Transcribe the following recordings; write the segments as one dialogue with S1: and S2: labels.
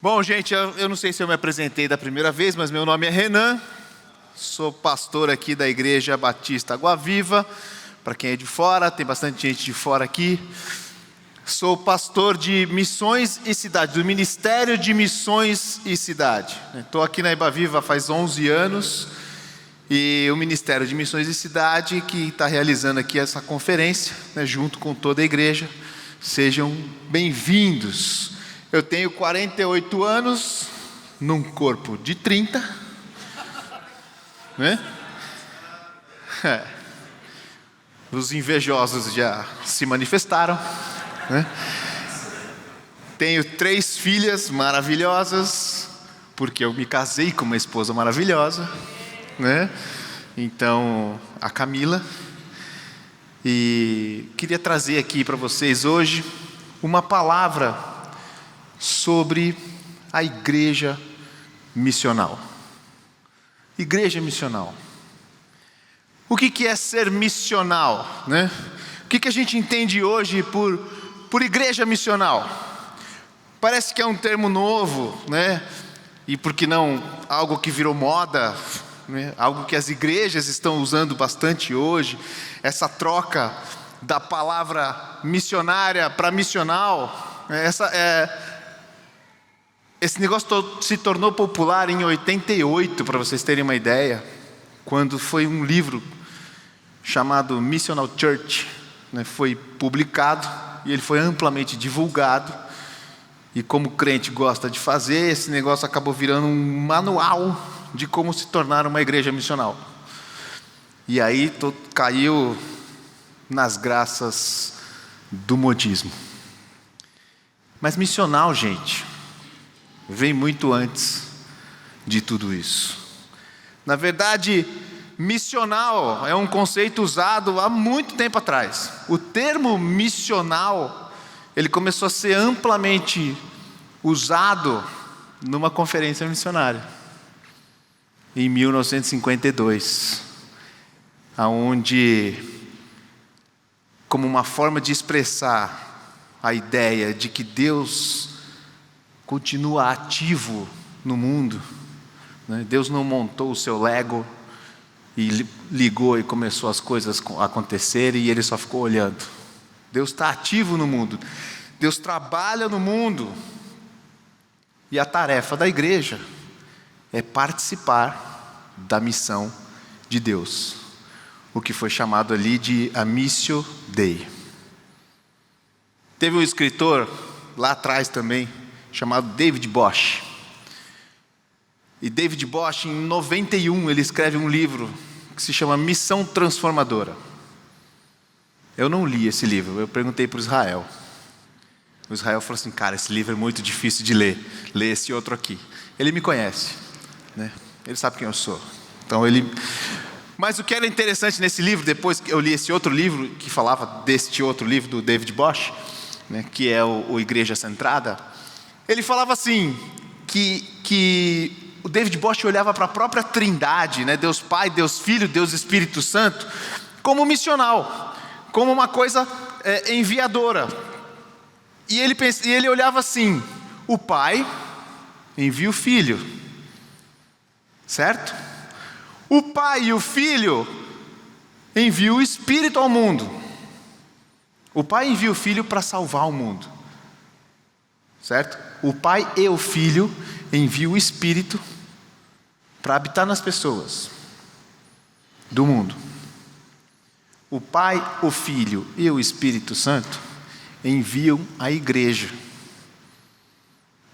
S1: Bom, gente, eu não sei se eu me apresentei da primeira vez, mas meu nome é Renan, sou pastor aqui da Igreja Batista Água Viva. Para quem é de fora, tem bastante gente de fora aqui. Sou pastor de Missões e Cidade, do Ministério de Missões e Cidade. Estou aqui na Água Viva faz 11 anos e o Ministério de Missões e Cidade que está realizando aqui essa conferência, junto com toda a igreja. Sejam bem-vindos. Eu tenho 48 anos, num corpo de 30, né? Os invejosos já se manifestaram, né? Tenho 3 filhas maravilhosas, porque eu me casei com uma esposa maravilhosa, né? Então, a Camila. E queria trazer aqui para vocês hoje uma palavra sobre a igreja missional. Igreja missional. O que é ser missional, né? O que a gente entende hoje por igreja missional? Parece que é um termo novo, né? E por que não algo que virou moda, né? Algo que as igrejas estão usando bastante hoje, essa troca da palavra missionária para missional. Esse negócio se tornou popular em 88, para vocês terem uma ideia, quando foi um livro chamado Missional Church, né, foi publicado e ele foi amplamente divulgado. E como o crente gosta de fazer, esse negócio acabou virando um manual de como se tornar uma igreja missional. E aí caiu nas graças do modismo. Mas missional, gente, vem muito antes de tudo isso. Na verdade, missional é um conceito usado há muito tempo atrás. O termo missional, ele começou a ser amplamente usado numa conferência missionária, em 1952, aonde, como uma forma de expressar a ideia de que Deus continua ativo no mundo, né? Deus não montou o seu Lego e ligou e começou as coisas a acontecerem e ele só ficou olhando. Deus está ativo no mundo, Deus trabalha no mundo, e a tarefa da igreja é participar da missão de Deus, o que foi chamado ali de a Missio Dei. Teve um escritor lá atrás também, chamado David Bosch. E David Bosch, em 91, ele escreve um livro que se chama Missão Transformadora. Eu não li esse livro, eu perguntei para o Israel. O Israel falou assim: cara, esse livro é muito difícil de ler, lê esse outro aqui. Ele me conhece, né? Ele sabe quem eu sou. Então Mas o que era interessante nesse livro, depois que eu li esse outro livro, que falava deste outro livro do David Bosch, né, que é o Igreja Centrada, ele falava assim, que o David Bosch olhava para a própria Trindade, né, Deus Pai, Deus Filho, Deus Espírito Santo, como missional, como uma coisa enviadora. E ele olhava assim: o Pai envia o Filho, certo? O Pai e o Filho enviam o Espírito ao mundo. O Pai envia o Filho para salvar o mundo, certo? O Pai e o Filho enviam o Espírito para habitar nas pessoas do mundo. O Pai, o Filho e o Espírito Santo enviam a igreja.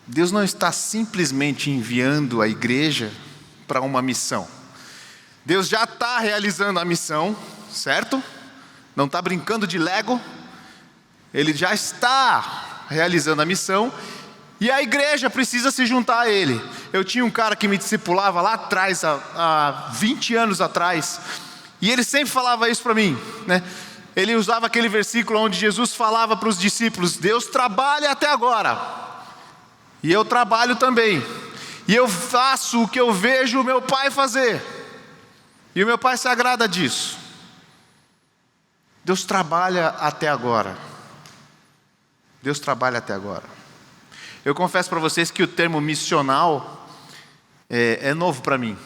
S1: Deus não está simplesmente enviando a igreja para uma missão. Deus já está realizando a missão, certo? Não está brincando de Lego. Ele já está realizando a missão e a igreja precisa se juntar a ele. Eu tinha um cara que me discipulava lá atrás, há 20 anos atrás, e ele sempre falava isso para mim, né? Ele usava aquele versículo onde Jesus falava para os discípulos: Deus trabalha até agora, e eu trabalho também, e eu faço o que eu vejo o meu Pai fazer, e o meu Pai se agrada disso. Deus trabalha até agora. Deus trabalha até agora. Eu confesso para vocês que o termo missional é novo para mim.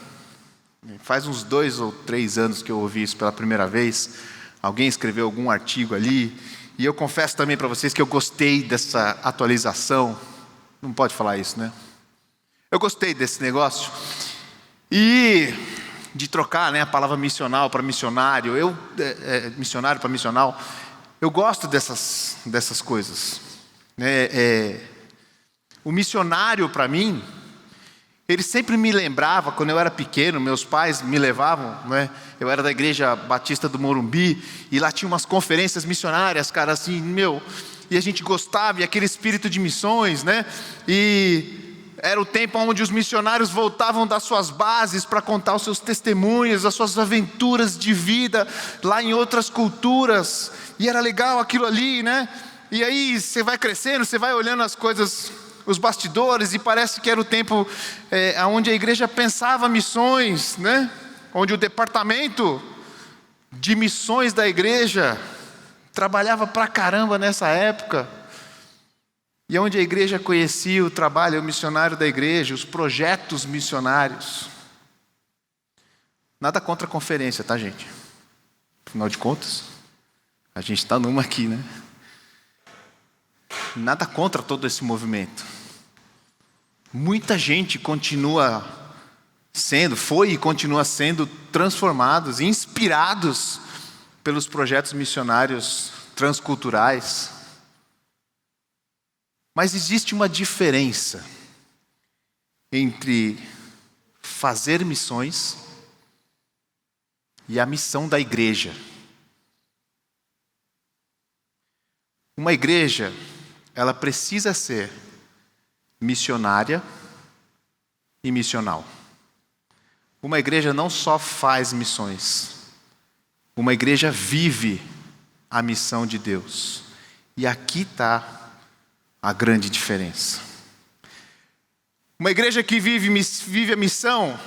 S1: Faz uns 2 ou 3 anos que eu ouvi isso pela primeira vez. Alguém escreveu algum artigo ali. E eu confesso também para vocês que eu gostei dessa atualização. Não pode falar isso, né? Eu gostei desse negócio. E de trocar, né, a palavra missional para missionário. Missionário para missional. Eu gosto dessas coisas. O missionário para mim, ele sempre me lembrava, quando eu era pequeno, meus pais me levavam, né? Eu era da Igreja Batista do Morumbi, e lá tinha umas conferências missionárias, cara, assim, e a gente gostava, e aquele espírito de missões, né? E era o tempo onde os missionários voltavam das suas bases para contar os seus testemunhos, as suas aventuras de vida lá em outras culturas, e era legal aquilo ali, né? E aí você vai crescendo, você vai olhando as coisas, os bastidores, e parece que era o tempo onde a igreja pensava missões, né? Onde o departamento de missões da igreja trabalhava pra caramba nessa época, e onde a igreja conhecia o trabalho missionário da igreja, os projetos missionários. Nada contra a conferência, tá, gente? Afinal de contas, a gente está numa aqui, né? Nada contra todo esse movimento. Muita gente foi e continua sendo transformados, inspirados pelos projetos missionários transculturais. Mas existe uma diferença entre fazer missões e a missão da igreja. Uma igreja, ela precisa ser missionária e missional. Uma igreja não só faz missões, uma igreja vive a missão de Deus. E aqui está a grande diferença. Uma igreja que vive a missão,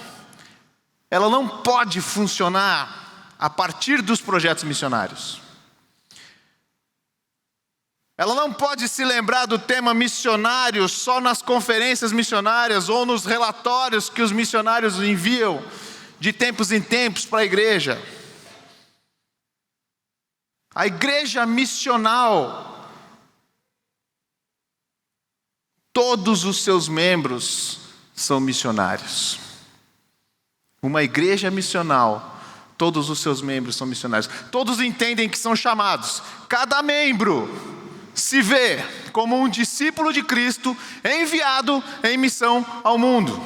S1: ela não pode funcionar a partir dos projetos missionários. Ela não pode se lembrar do tema missionário só nas conferências missionárias ou nos relatórios que os missionários enviam de tempos em tempos para a igreja. A igreja missional, todos os seus membros são missionários. Uma igreja missional, todos os seus membros são missionários. Todos entendem que são chamados. Cada membro se vê como um discípulo de Cristo enviado em missão ao mundo.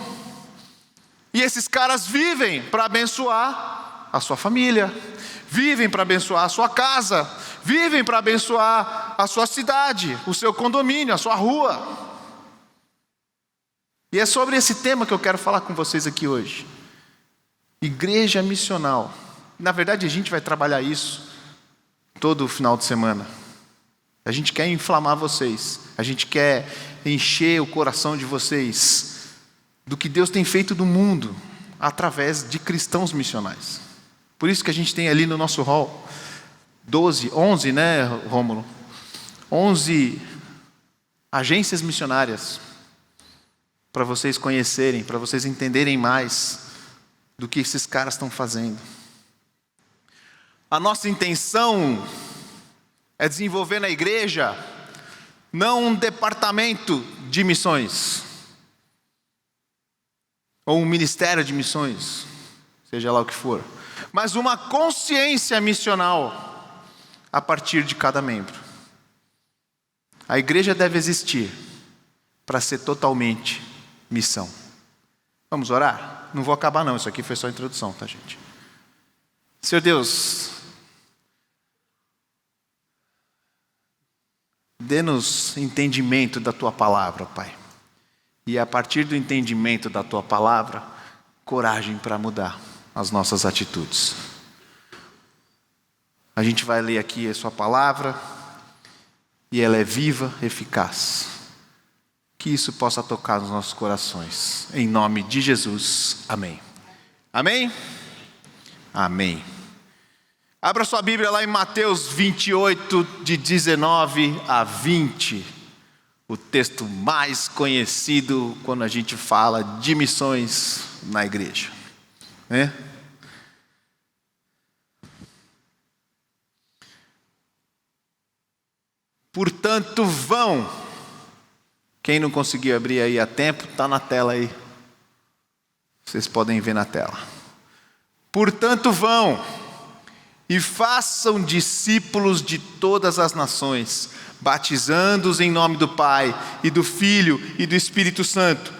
S1: E esses caras vivem para abençoar a sua família, vivem para abençoar a sua casa, vivem para abençoar a sua cidade, o seu condomínio, a sua rua. E é sobre esse tema que eu quero falar com vocês aqui hoje. Igreja missional. Na verdade, a gente vai trabalhar isso todo o final de semana. A gente quer inflamar vocês. A gente quer encher o coração de vocês do que Deus tem feito no mundo através de cristãos missionais. Por isso que a gente tem ali no nosso hall 11, né, Rômulo? 11 agências missionárias para vocês conhecerem, para vocês entenderem mais do que esses caras estão fazendo. A nossa intenção é desenvolver na igreja não um departamento de missões ou um ministério de missões, seja lá o que for, mas uma consciência missional a partir de cada membro. A igreja deve existir para ser totalmente missão. Vamos orar? Não vou acabar não, isso aqui foi só a introdução, tá, gente? Senhor Deus, dê-nos entendimento da Tua palavra, Pai. E a partir do entendimento da Tua palavra, coragem para mudar as nossas atitudes. A gente vai ler aqui a Sua palavra, e ela é viva, eficaz. Que isso possa tocar nos nossos corações. Em nome de Jesus. Amém. Amém? Amém. Abra sua Bíblia lá em Mateus 28, de 19 a 20. o texto mais conhecido quando a gente fala de missões na igreja, né? Portanto, vão. Quem não conseguiu abrir aí a tempo, está na tela aí. Vocês podem ver na tela. Portanto, vão e façam discípulos de todas as nações, batizando-os em nome do Pai e do Filho e do Espírito Santo,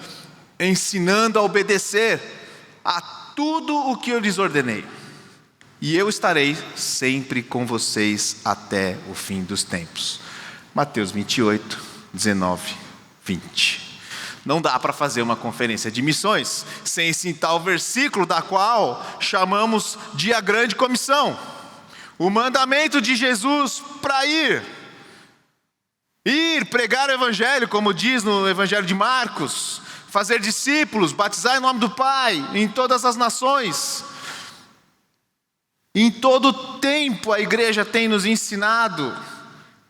S1: ensinando a obedecer a tudo o que eu lhes ordenei. E eu estarei sempre com vocês até o fim dos tempos. Mateus 28, 19, 20. Não dá para fazer uma conferência de missões sem citar o versículo da qual chamamos de a grande comissão. O mandamento de Jesus para ir, pregar o evangelho, como diz no evangelho de Marcos, fazer discípulos, batizar em nome do Pai, em todas as nações. Em todo tempo a igreja tem nos ensinado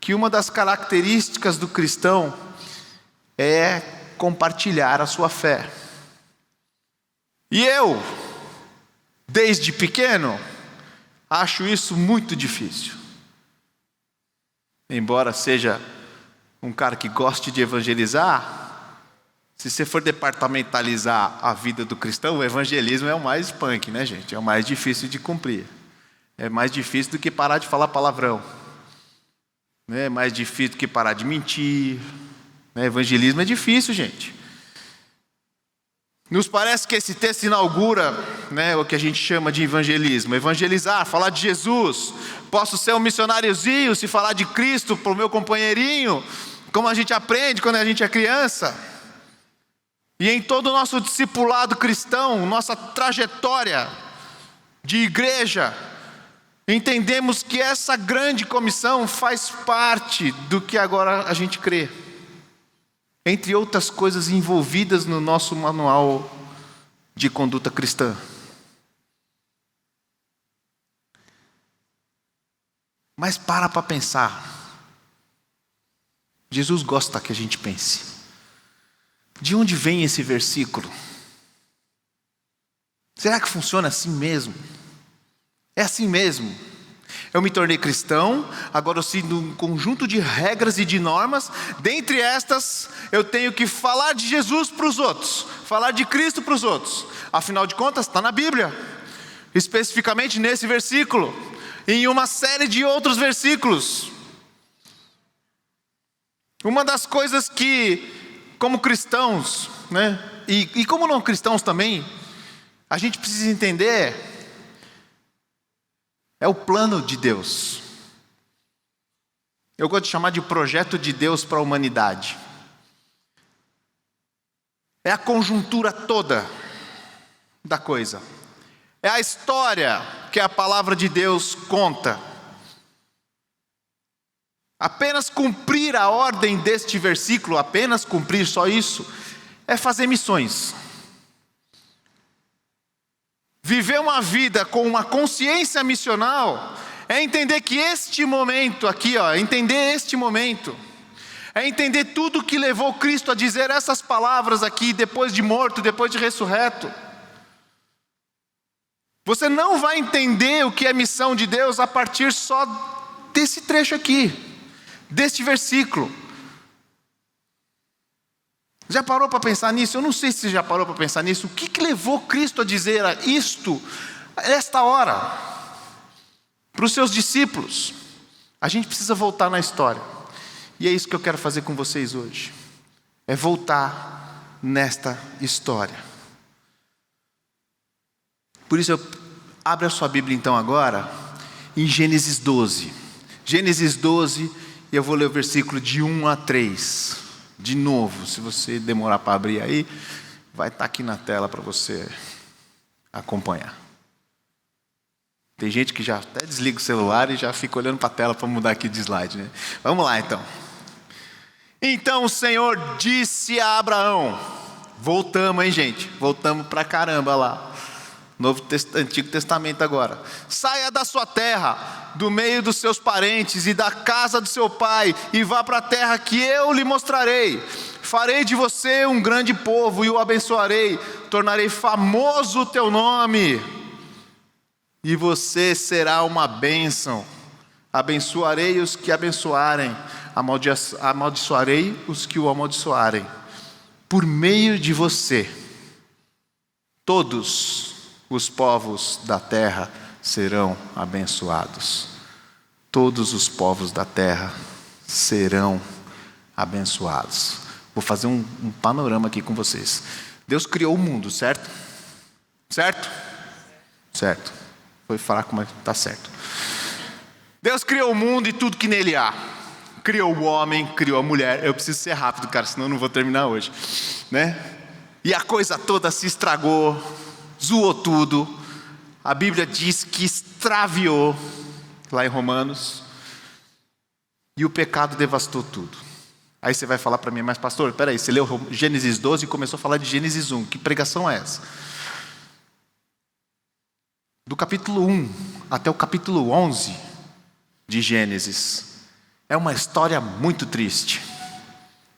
S1: que uma das características do cristão é compartilhar a sua fé. E eu, desde pequeno, acho isso muito difícil. Embora seja um cara que goste de evangelizar, se você for departamentalizar a vida do cristão, o evangelismo é o mais punk, né, gente? É o mais difícil de cumprir. É mais difícil do que parar de falar palavrão. É mais difícil do que parar de mentir. Evangelismo é difícil, gente. Nos parece que esse texto inaugura, o que a gente chama de evangelismo. Evangelizar, falar de Jesus. Posso ser um missionáriozinho se falar de Cristo para o meu companheirinho, como a gente aprende quando a gente é criança. E em todo o nosso discipulado cristão, nossa trajetória de igreja, entendemos que essa grande comissão faz parte do que agora a gente crê. Entre outras coisas envolvidas no nosso manual de conduta cristã. Mas para pensar. Jesus gosta que a gente pense. De onde vem esse versículo? Será que funciona assim mesmo? É assim mesmo? Eu me tornei cristão, agora eu sigo um conjunto de regras e de normas. Dentre estas, eu tenho que falar de Jesus para os outros, falar de Cristo para os outros. Afinal de contas, está na Bíblia, especificamente nesse versículo, e em uma série de outros versículos. Uma das coisas que, como cristãos, e como não cristãos também, a gente precisa entender é o plano de Deus. Eu gosto de chamar de projeto de Deus para a humanidade. É a conjuntura toda da coisa. É a história que a palavra de Deus conta. Apenas cumprir a ordem deste versículo, apenas cumprir só isso, é fazer missões. Viver uma vida com uma consciência missional é entender que este momento aqui, entender este momento, é entender tudo que levou Cristo a dizer essas palavras aqui, depois de morto, depois de ressurreto. Você não vai entender o que é missão de Deus a partir só desse trecho aqui, deste versículo. Já parou para pensar nisso? Eu não sei se você já parou para pensar nisso. O que levou Cristo a dizer isto, esta hora, para os seus discípulos? A gente precisa voltar na história. E é isso que eu quero fazer com vocês hoje. É voltar nesta história. Por isso, abre a sua Bíblia então agora, em Gênesis 12. Gênesis 12, e eu vou ler o versículo de 1 a 3. De novo, se você demorar para abrir aí, vai estar aqui na tela para você acompanhar. Tem gente que já até desliga o celular e já fica olhando para a tela para mudar aqui de slide, né? Vamos lá então. Então o Senhor disse a Abraão, voltamos, hein, gente? Voltamos para caramba lá. Antigo Testamento agora. Saia da sua terra, do meio dos seus parentes e da casa do seu pai, e vá para a terra que eu lhe mostrarei. Farei de você um grande povo e o abençoarei. Tornarei famoso o teu nome, e você será uma bênção. Abençoarei os que abençoarem, amaldiçoarei os que o amaldiçoarem. Por meio de você, todos os povos da terra serão abençoados. Todos os povos da terra serão abençoados. Vou fazer um panorama aqui com vocês. Deus criou o mundo, certo? Certo? Certo. Foi fraco, mas está certo. Deus criou o mundo e tudo que nele há. Criou o homem, criou a mulher. Eu preciso ser rápido, cara, senão eu não vou terminar hoje, né? E a coisa toda se estragou, zoou tudo. A Bíblia diz que extraviou, lá em Romanos. E o pecado devastou tudo. Aí você vai falar para mim, mas pastor, peraí, você leu Gênesis 12 e começou a falar de Gênesis 1. Que pregação é essa? Do capítulo 1 até o capítulo 11 de Gênesis, é uma história muito triste,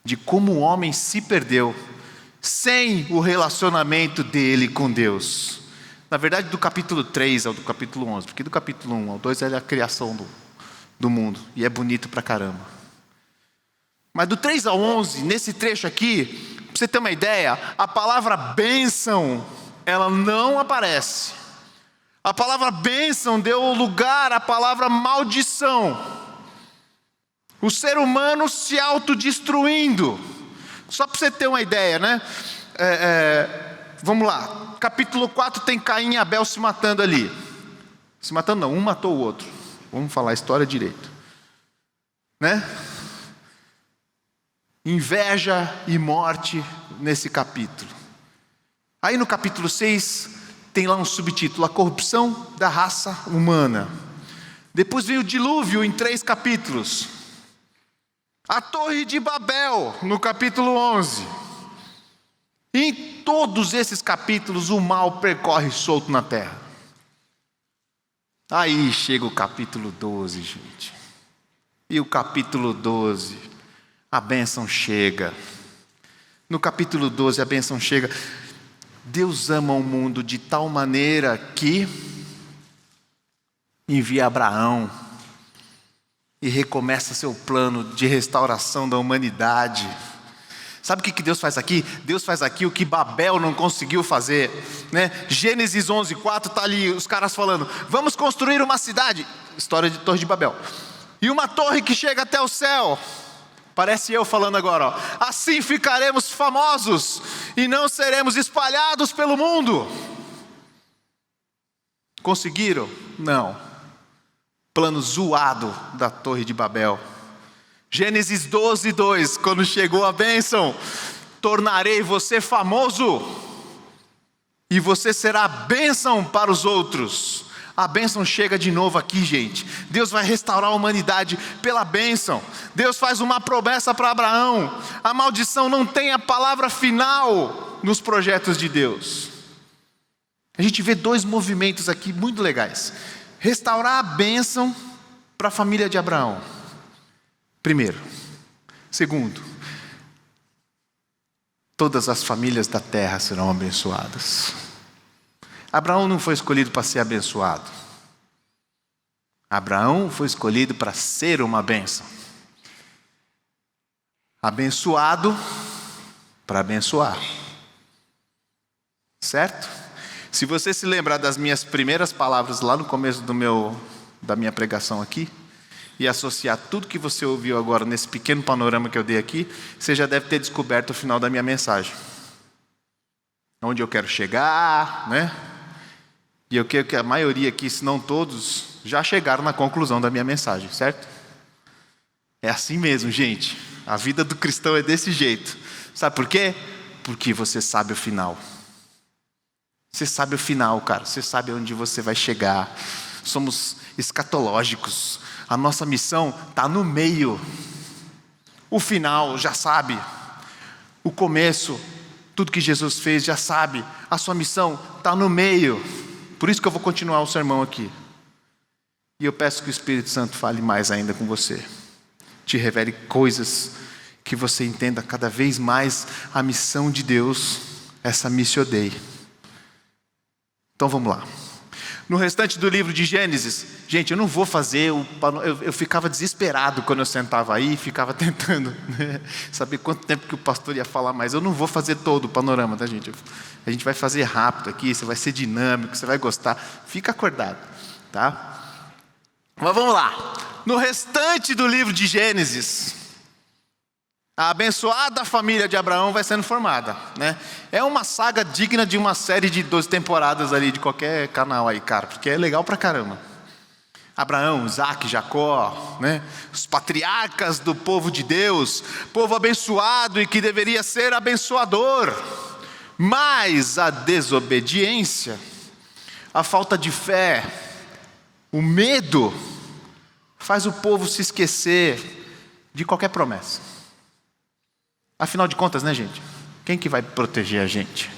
S1: de como o homem se perdeu, sem o relacionamento dele com Deus. Na verdade, do capítulo 3 ao do capítulo 11, porque do capítulo 1 ao 2 é a criação do mundo, e é bonito pra caramba. Mas do 3 ao 11, nesse trecho aqui, pra você ter uma ideia, a palavra bênção, ela não aparece. A palavra bênção deu lugar à palavra maldição. O ser humano se autodestruindo. Só para você ter uma ideia, né? Vamos lá. Capítulo 4 tem Caim e Abel se matando ali. Se matando não, um matou o outro. Vamos falar a história direito. Né? Inveja e morte nesse capítulo. Aí no capítulo 6... tem lá um subtítulo, a corrupção da raça humana. Depois vem o dilúvio em 3 capítulos. A Torre de Babel, no capítulo 11. E em todos esses capítulos, o mal percorre solto na terra. Aí chega o capítulo 12, gente. E o capítulo 12, a bênção chega. No capítulo 12, a bênção chega. Deus ama o mundo de tal maneira que envia Abraão e recomeça seu plano de restauração da humanidade. Sabe o que Deus faz aqui? Deus faz aqui o que Babel não conseguiu fazer, né? Gênesis 11:4 está ali, os caras falando, vamos construir uma cidade, história de Torre de Babel, e uma torre que chega até o céu. Parece eu falando agora, ó. Assim ficaremos famosos e não seremos espalhados pelo mundo. Conseguiram? Não. Plano zoado da Torre de Babel. Gênesis 12:2, quando chegou a bênção, tornarei você famoso e você será bênção para os outros. A bênção chega de novo aqui, gente. Deus vai restaurar a humanidade pela bênção. Deus faz uma promessa para Abraão. A maldição não tem a palavra final nos projetos de Deus. A gente vê 2 movimentos aqui muito legais. Restaurar a bênção para a família de Abraão. Primeiro. Segundo. Todas as famílias da terra serão abençoadas. Abraão não foi escolhido para ser abençoado. Abraão foi escolhido para ser uma bênção. Abençoado para abençoar. Certo? Se você se lembrar das minhas primeiras palavras lá no começo da minha pregação aqui, e associar tudo que você ouviu agora nesse pequeno panorama que eu dei aqui, você já deve ter descoberto o final da minha mensagem. Onde eu quero chegar, né? E eu quero que a maioria aqui, se não todos, já chegaram na conclusão da minha mensagem, certo? É assim mesmo, gente. A vida do cristão é desse jeito. Sabe por quê? Porque você sabe o final. Você sabe o final, cara. Você sabe onde você vai chegar. Somos escatológicos. A nossa missão está no meio. O final, já sabe. O começo, tudo que Jesus fez, já sabe. A sua missão está no meio. Por isso que eu vou continuar o sermão aqui. E eu peço que o Espírito Santo fale mais ainda com você. Te revele coisas que você entenda cada vez mais a missão de Deus, essa Missio Dei. Então vamos lá. No restante do livro de Gênesis, gente, eu não vou fazer eu ficava desesperado quando eu sentava aí, ficava tentando, né, saber quanto tempo que o pastor ia falar mais. Eu não vou fazer todo o panorama, tá, gente? A gente vai fazer rápido aqui, você vai ser dinâmico, você vai gostar. Fica acordado, tá? Mas vamos lá. No restante do livro de Gênesis, a abençoada família de Abraão vai sendo formada, né? É uma saga digna de uma série de 12 temporadas ali, de qualquer canal aí, cara, porque é legal pra caramba. Abraão, Isaac, Jacó, né? Os patriarcas do povo de Deus, povo abençoado e que deveria ser abençoador. Mas a desobediência, a falta de fé, o medo, faz o povo se esquecer de qualquer promessa. Afinal de contas, né, gente? Quem que vai proteger a gente?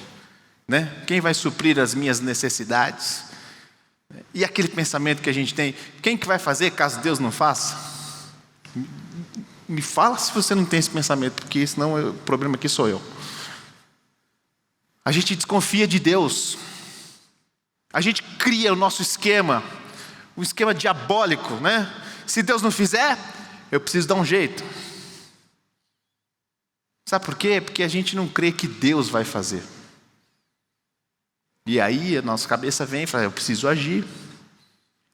S1: Né? Quem vai suprir as minhas necessidades? E aquele pensamento que a gente tem, quem que vai fazer caso Deus não faça? Me fala se você não tem esse pensamento, porque senão o problema aqui sou eu. A gente desconfia de Deus. A gente cria o nosso esquema, um esquema diabólico, né? Se Deus não fizer, eu preciso dar um jeito. Sabe por quê? Porque a gente não crê que Deus vai fazer. E aí a nossa cabeça vem e fala, eu preciso agir.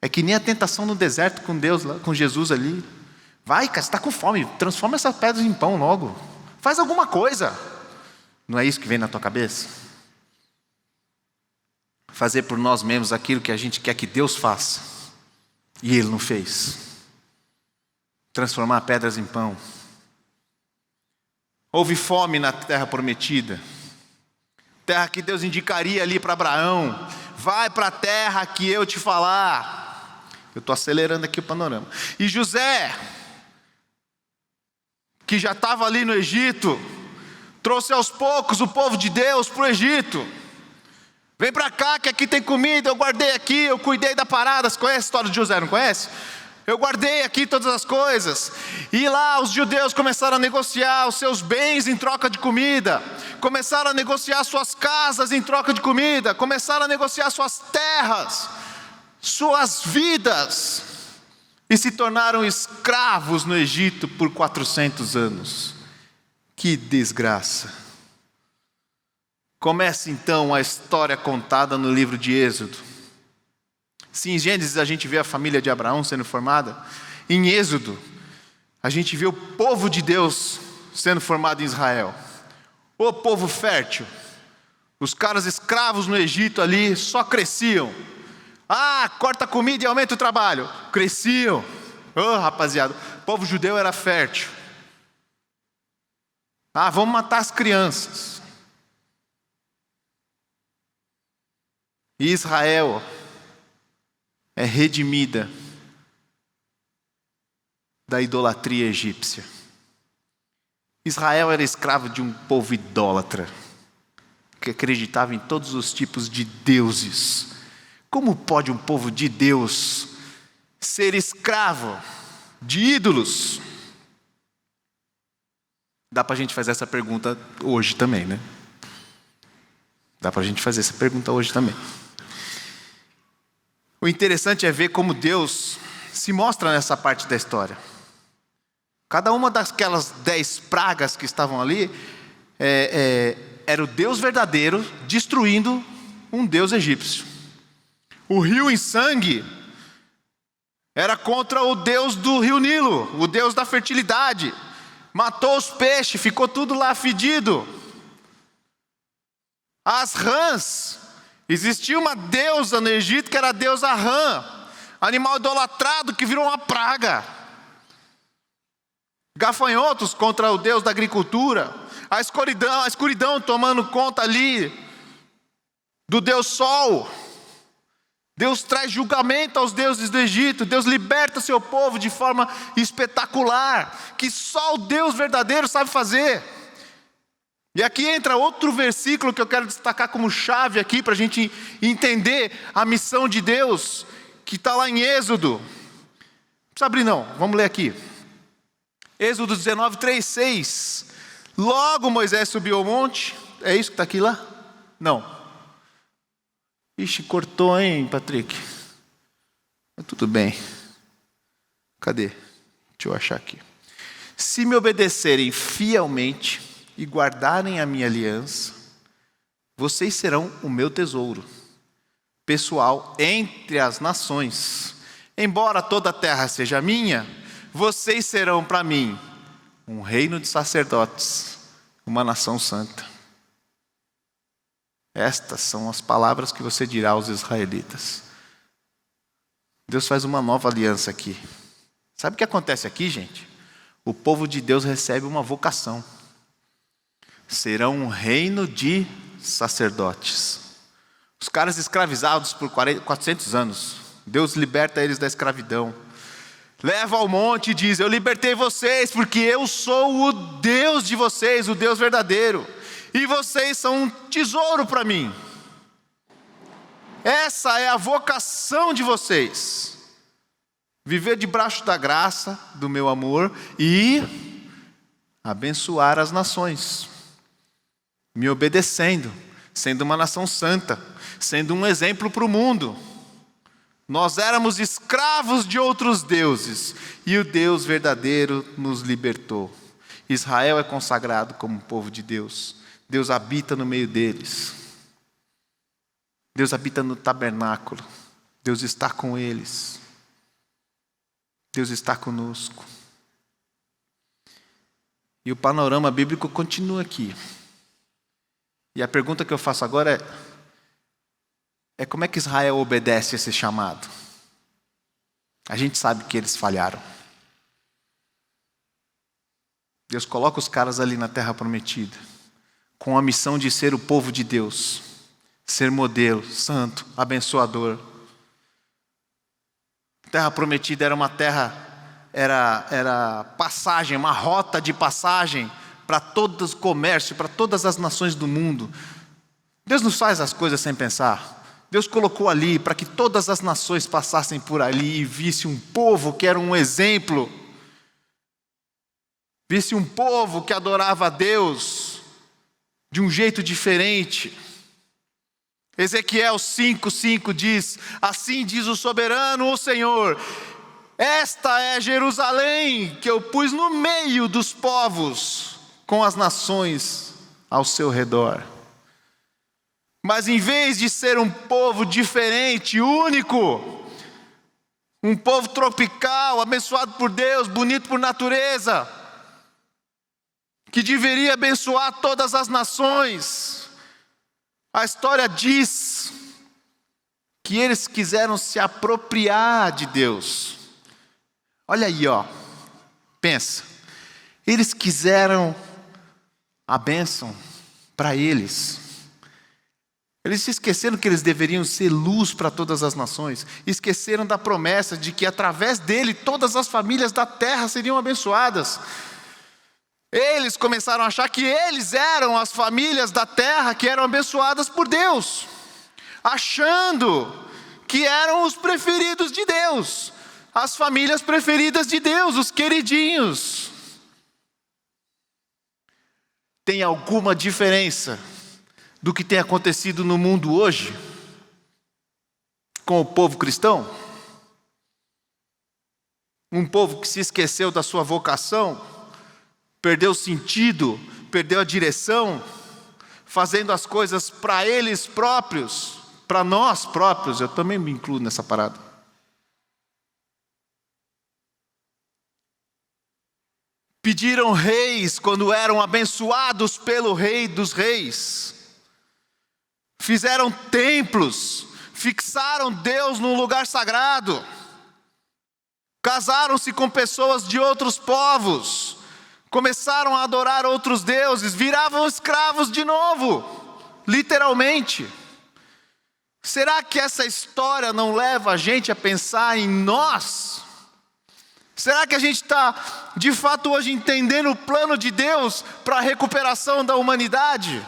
S1: É que nem a tentação no deserto com Deus, com Jesus ali. Vai, cara, você está com fome, transforma essas pedras em pão logo. Faz alguma coisa. Não é isso que vem na tua cabeça? Fazer por nós mesmos aquilo que a gente quer que Deus faça. E Ele não fez. Transformar pedras em pão. Houve fome na terra prometida. Terra que Deus indicaria ali para Abraão. Vai para a terra que eu te falar. Eu estou acelerando aqui o panorama. E José, que já estava ali no Egito, trouxe aos poucos o povo de Deus para o Egito. Vem para cá que aqui tem comida, eu guardei aqui, eu cuidei da parada. Você conhece a história de José, não conhece? Eu guardei aqui todas as coisas. E lá os judeus começaram a negociar os seus bens em troca de comida. Começaram a negociar suas casas em troca de comida. Começaram a negociar suas terras, suas vidas. E se tornaram escravos no Egito por 400 anos. Que desgraça. Começa então a história contada no livro de Êxodo. Se em Gênesis a gente vê a família de Abraão sendo formada, em Êxodo a gente vê o povo de Deus sendo formado em Israel. O povo fértil. Os caras escravos no Egito ali só cresciam. Ah, corta a comida e aumenta o trabalho. Cresciam. Oh, rapaziada, o povo judeu era fértil. Ah, vamos matar as crianças. E Israel é redimida da idolatria egípcia. Israel era escravo de um povo idólatra, que acreditava em todos os tipos de deuses. Como pode um povo de Deus ser escravo de ídolos? Dá para a gente fazer essa pergunta hoje também, né? Dá para a gente fazer essa pergunta hoje também. O interessante é ver como Deus se mostra nessa parte da história. Cada uma daquelas 10 pragas que estavam ali era o Deus verdadeiro destruindo um Deus egípcio. O rio em sangue era contra o Deus do rio Nilo, o Deus da fertilidade. Matou os peixes, ficou tudo lá fedido. As rãs, existia uma deusa no Egito que era a deusa rã, animal idolatrado que virou uma praga. Gafanhotos contra o Deus da agricultura. A escuridão tomando conta ali do Deus Sol. Deus traz julgamento aos deuses do Egito. Deus liberta seu povo de forma espetacular, que só o Deus verdadeiro sabe fazer. E aqui entra outro versículo que eu quero destacar como chave aqui, para a gente entender a missão de Deus, que está lá em Êxodo. Não precisa abrir não, vamos ler aqui. Êxodo 19, 3, 6. Logo Moisés subiu ao monte. É isso que está aqui lá? Não. Ixi, cortou, hein, Patrick? Mas tudo bem. Cadê? Deixa eu achar aqui. Se me obedecerem fielmente e guardarem a minha aliança, vocês serão o meu tesouro pessoal entre as nações. Embora toda a terra seja minha, vocês serão para mim um reino de sacerdotes, uma nação santa. Estas são as palavras que você dirá aos israelitas. Deus faz uma nova aliança aqui. Sabe o que acontece aqui, gente? O povo de Deus recebe uma vocação. Serão um reino de sacerdotes. Os caras escravizados por 400 anos. Deus liberta eles da escravidão. Leva ao monte e diz: eu libertei vocês porque eu sou o Deus de vocês, o Deus verdadeiro. E vocês são um tesouro para mim. Essa é a vocação de vocês. Viver debaixo da graça do meu amor e abençoar as nações. Me obedecendo, sendo uma nação santa, sendo um exemplo para o mundo. Nós éramos escravos de outros deuses e o Deus verdadeiro nos libertou. Israel é consagrado como povo de Deus. Deus habita no meio deles. Deus habita no tabernáculo. Deus está com eles. Deus está conosco. E o panorama bíblico continua aqui. E a pergunta que eu faço agora é como é que Israel obedece esse chamado? A gente sabe que eles falharam. Deus coloca os caras ali na terra prometida, com a missão de ser o povo de Deus, ser modelo, santo, abençoador. A terra prometida era uma terra, era passagem, uma rota de passagem para todo o comércio, para todas as nações do mundo. Deus não faz as coisas sem pensar. Deus colocou ali para que todas as nações passassem por ali e visse um povo que era um exemplo. Visse um povo que adorava a Deus de um jeito diferente. Ezequiel 5:5 diz: assim diz o soberano, o Senhor, esta é Jerusalém que eu pus no meio dos povos, com as nações ao seu redor. Mas em vez de ser um povo diferente, único, um povo tropical, abençoado por Deus, bonito por natureza, que deveria abençoar todas as nações, a história diz que eles quiseram se apropriar de Deus. Olha aí, ó, pensa, eles quiseram a bênção para eles. Eles se esqueceram que eles deveriam ser luz para todas as nações. Esqueceram da promessa de que através dele todas as famílias da terra seriam abençoadas. Eles começaram a achar que eles eram as famílias da terra que eram abençoadas por Deus, achando que eram os preferidos de Deus, as famílias preferidas de Deus, os queridinhos. Tem alguma diferença do que tem acontecido no mundo hoje com o povo cristão? Um povo que se esqueceu da sua vocação, perdeu o sentido, perdeu a direção, fazendo as coisas para eles próprios, para nós próprios. Eu também me incluo nessa parada. Pediram reis quando eram abençoados pelo Rei dos Reis. Fizeram templos, fixaram Deus num lugar sagrado. Casaram-se com pessoas de outros povos. Começaram a adorar outros deuses, viravam escravos de novo, literalmente. Será que essa história não leva a gente a pensar em nós? Será que a gente está, de fato, hoje entendendo o plano de Deus para a recuperação da humanidade?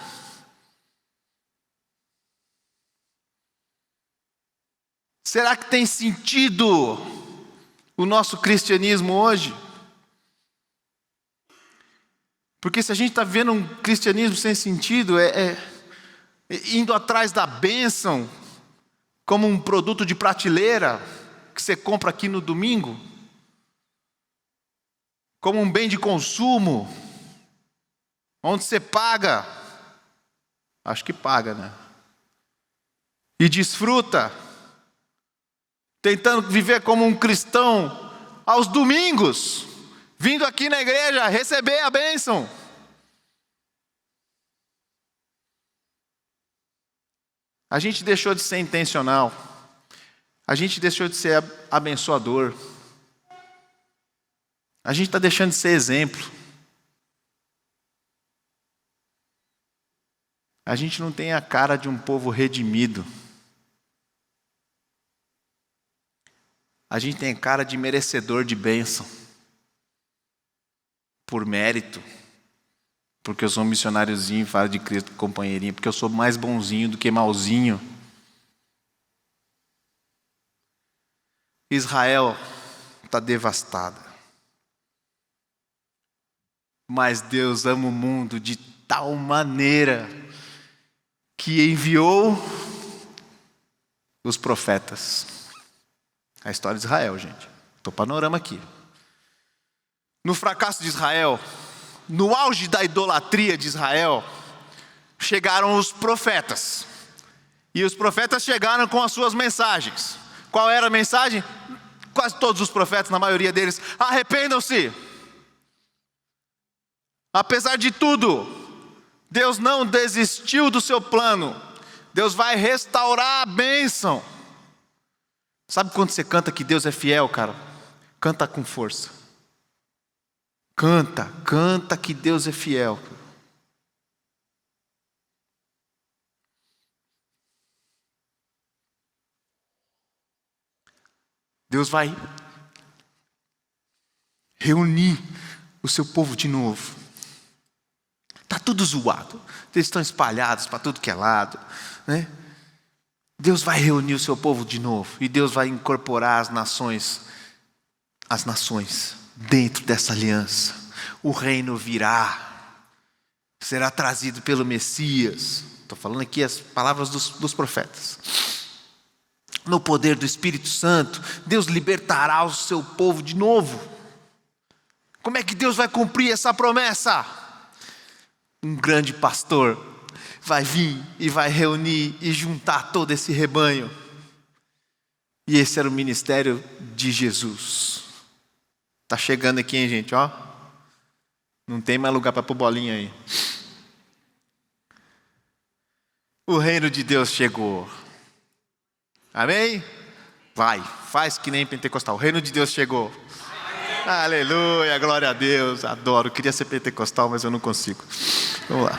S1: Será que tem sentido o nosso cristianismo hoje? Porque se a gente está vivendo um cristianismo sem sentido, indo atrás da bênção, como um produto de prateleira, que você compra aqui no domingo, como um bem de consumo, onde você paga, acho que paga, né? E desfruta, tentando viver como um cristão aos domingos, vindo aqui na igreja receber a bênção. A gente deixou de ser intencional, a gente deixou de ser abençoador, a gente está deixando de ser exemplo. A gente não tem a cara de um povo redimido. A gente tem cara de merecedor de bênção. Por mérito. Porque eu sou um missionáriozinho, falo de Cristo, companheirinho. Porque eu sou mais bonzinho do que malzinho. Israel está devastada. Mas Deus ama o mundo de tal maneira que enviou os profetas. A história de Israel, gente. Estou panorama aqui. No fracasso de Israel, no auge da idolatria de Israel, chegaram os profetas. E os profetas chegaram com as suas mensagens. Qual era a mensagem? Quase todos os profetas, na maioria deles, arrependam-se. Apesar de tudo, Deus não desistiu do seu plano. Deus vai restaurar a bênção. Sabe quando você canta que Deus é fiel, cara? Canta com força. Canta que Deus é fiel. Deus vai reunir o seu povo de novo. Está tudo zoado. Eles estão espalhados para tudo que é lado, né? Deus vai reunir o seu povo de novo. E Deus vai incorporar as nações dentro dessa aliança. O reino virá. Será trazido pelo Messias. Estou falando aqui as palavras dos profetas. No poder do Espírito Santo, Deus libertará o seu povo de novo. Como é que Deus vai cumprir essa promessa? Um grande pastor vai vir e vai reunir e juntar todo esse rebanho. E esse era o ministério de Jesus. Tá chegando aqui, hein, gente, ó. Não tem mais lugar para pôr bolinha aí. O reino de Deus chegou. Amém? Vai, faz que nem pentecostal. O reino de Deus chegou. Aleluia, glória a Deus, adoro, queria ser pentecostal, mas eu não consigo. Vamos lá.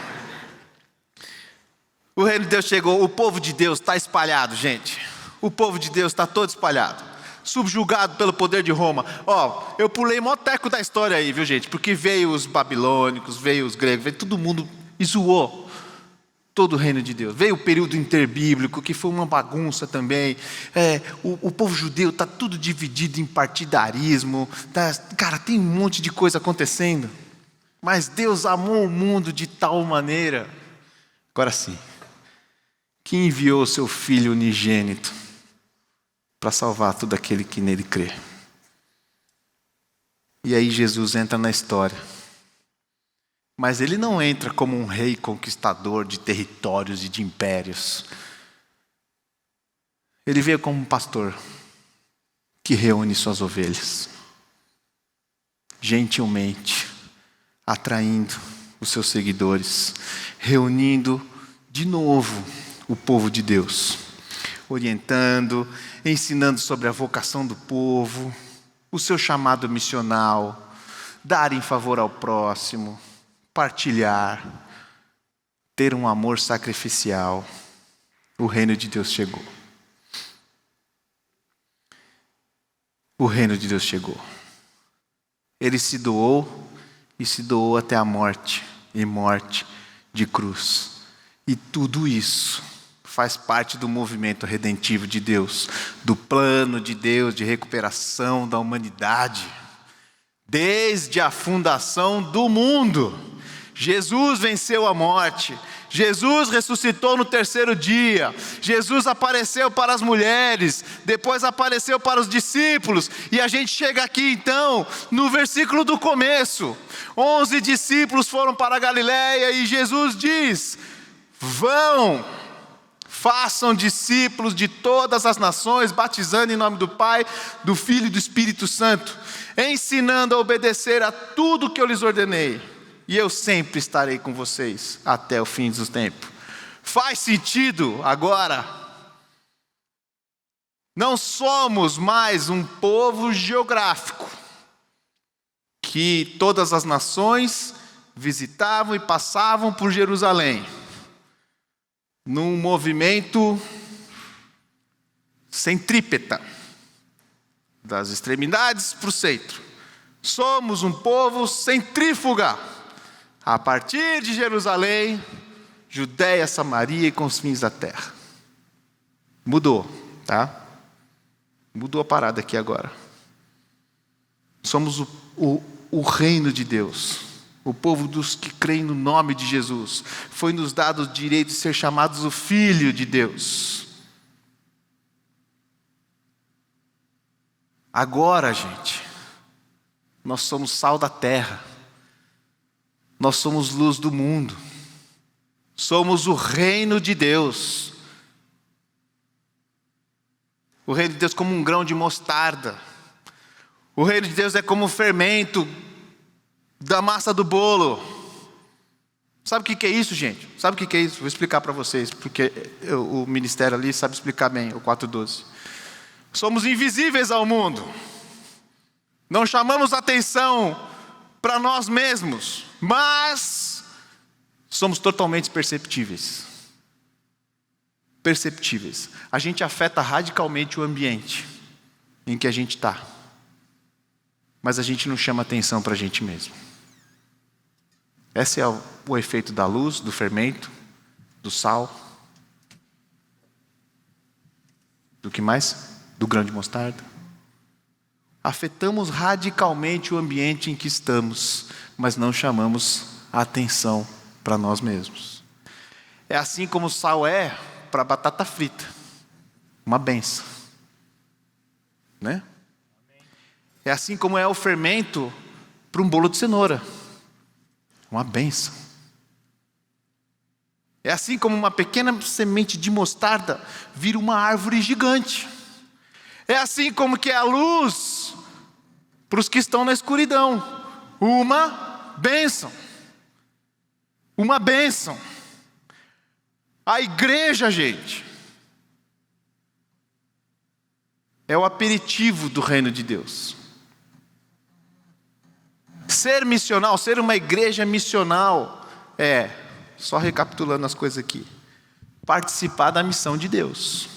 S1: O reino de Deus chegou, o povo de Deus está espalhado, gente. O povo de Deus está todo espalhado, subjugado pelo poder de Roma. Ó, eu pulei mó teco da história aí, viu, gente? Porque veio os babilônicos, veio os gregos, veio todo mundo e zoou todo o reino de Deus. Veio o período interbíblico, que foi uma bagunça também. O povo judeu está tudo dividido em partidarismo. Cara, tem um monte de coisa acontecendo. Mas Deus amou o mundo de tal maneira. Agora sim. Que enviou o seu Filho unigênito para salvar todo aquele que nele crê. E aí Jesus entra na história. Mas ele não entra como um rei conquistador de territórios e de impérios. Ele veio como um pastor que reúne suas ovelhas. Gentilmente, atraindo os seus seguidores, reunindo de novo o povo de Deus, orientando, ensinando sobre a vocação do povo, o seu chamado missional, dar em favor ao próximo, partilhar, ter um amor sacrificial. O reino de Deus chegou. O reino de Deus chegou. Ele se doou e se doou até a morte, e morte de cruz. E tudo isso faz parte do movimento redentivo de Deus, do plano de Deus de recuperação da humanidade. Desde a fundação do mundo, Jesus venceu a morte, Jesus ressuscitou no terceiro dia, Jesus apareceu para as mulheres, depois apareceu para os discípulos, e a gente chega aqui então, no versículo do começo, 11 discípulos foram para a Galileia, e Jesus diz: vão, façam discípulos de todas as nações, batizando em nome do Pai, do Filho e do Espírito Santo, ensinando a obedecer a tudo que eu lhes ordenei, e eu sempre estarei com vocês até o fim dos tempos. Faz sentido agora? Não somos mais um povo geográfico, que todas as nações visitavam e passavam por Jerusalém, num movimento centrípeta, das extremidades para o centro. Somos um povo centrífuga, a partir de Jerusalém, Judéia, Samaria e confins da terra. Mudou, tá? Mudou a parada aqui agora. Somos o reino de Deus, o povo dos que creem no nome de Jesus. Foi nos dado o direito de ser chamados o Filho de Deus. Agora, gente, nós somos sal da terra, nós somos luz do mundo, somos o reino de Deus. O reino de Deus como um grão de mostarda. O reino de Deus é como o fermento da massa do bolo. Sabe o que é isso, gente? Sabe o que é isso? Vou explicar para vocês, porque o ministério ali sabe explicar bem, o 4:12. Somos invisíveis ao mundo. Não chamamos atenção para nós mesmos, mas somos totalmente perceptíveis. Perceptíveis. A gente afeta radicalmente o ambiente em que a gente está, mas a gente não chama atenção para a gente mesmo. Esse é o efeito da luz, do fermento, do sal. Do que mais? Do grão de mostarda. Afetamos radicalmente o ambiente em que estamos, mas não chamamos a atenção para nós mesmos. É assim como o sal é para a batata frita. Uma benção. Né? É assim como é o fermento para um bolo de cenoura. Uma benção. É assim como uma pequena semente de mostarda vira uma árvore gigante. É assim como que é a luz para os que estão na escuridão. Uma bênção. Uma bênção. A igreja, gente, é o aperitivo do reino de Deus. Ser missional, ser uma igreja missional só recapitulando as coisas aqui, participar da missão de Deus.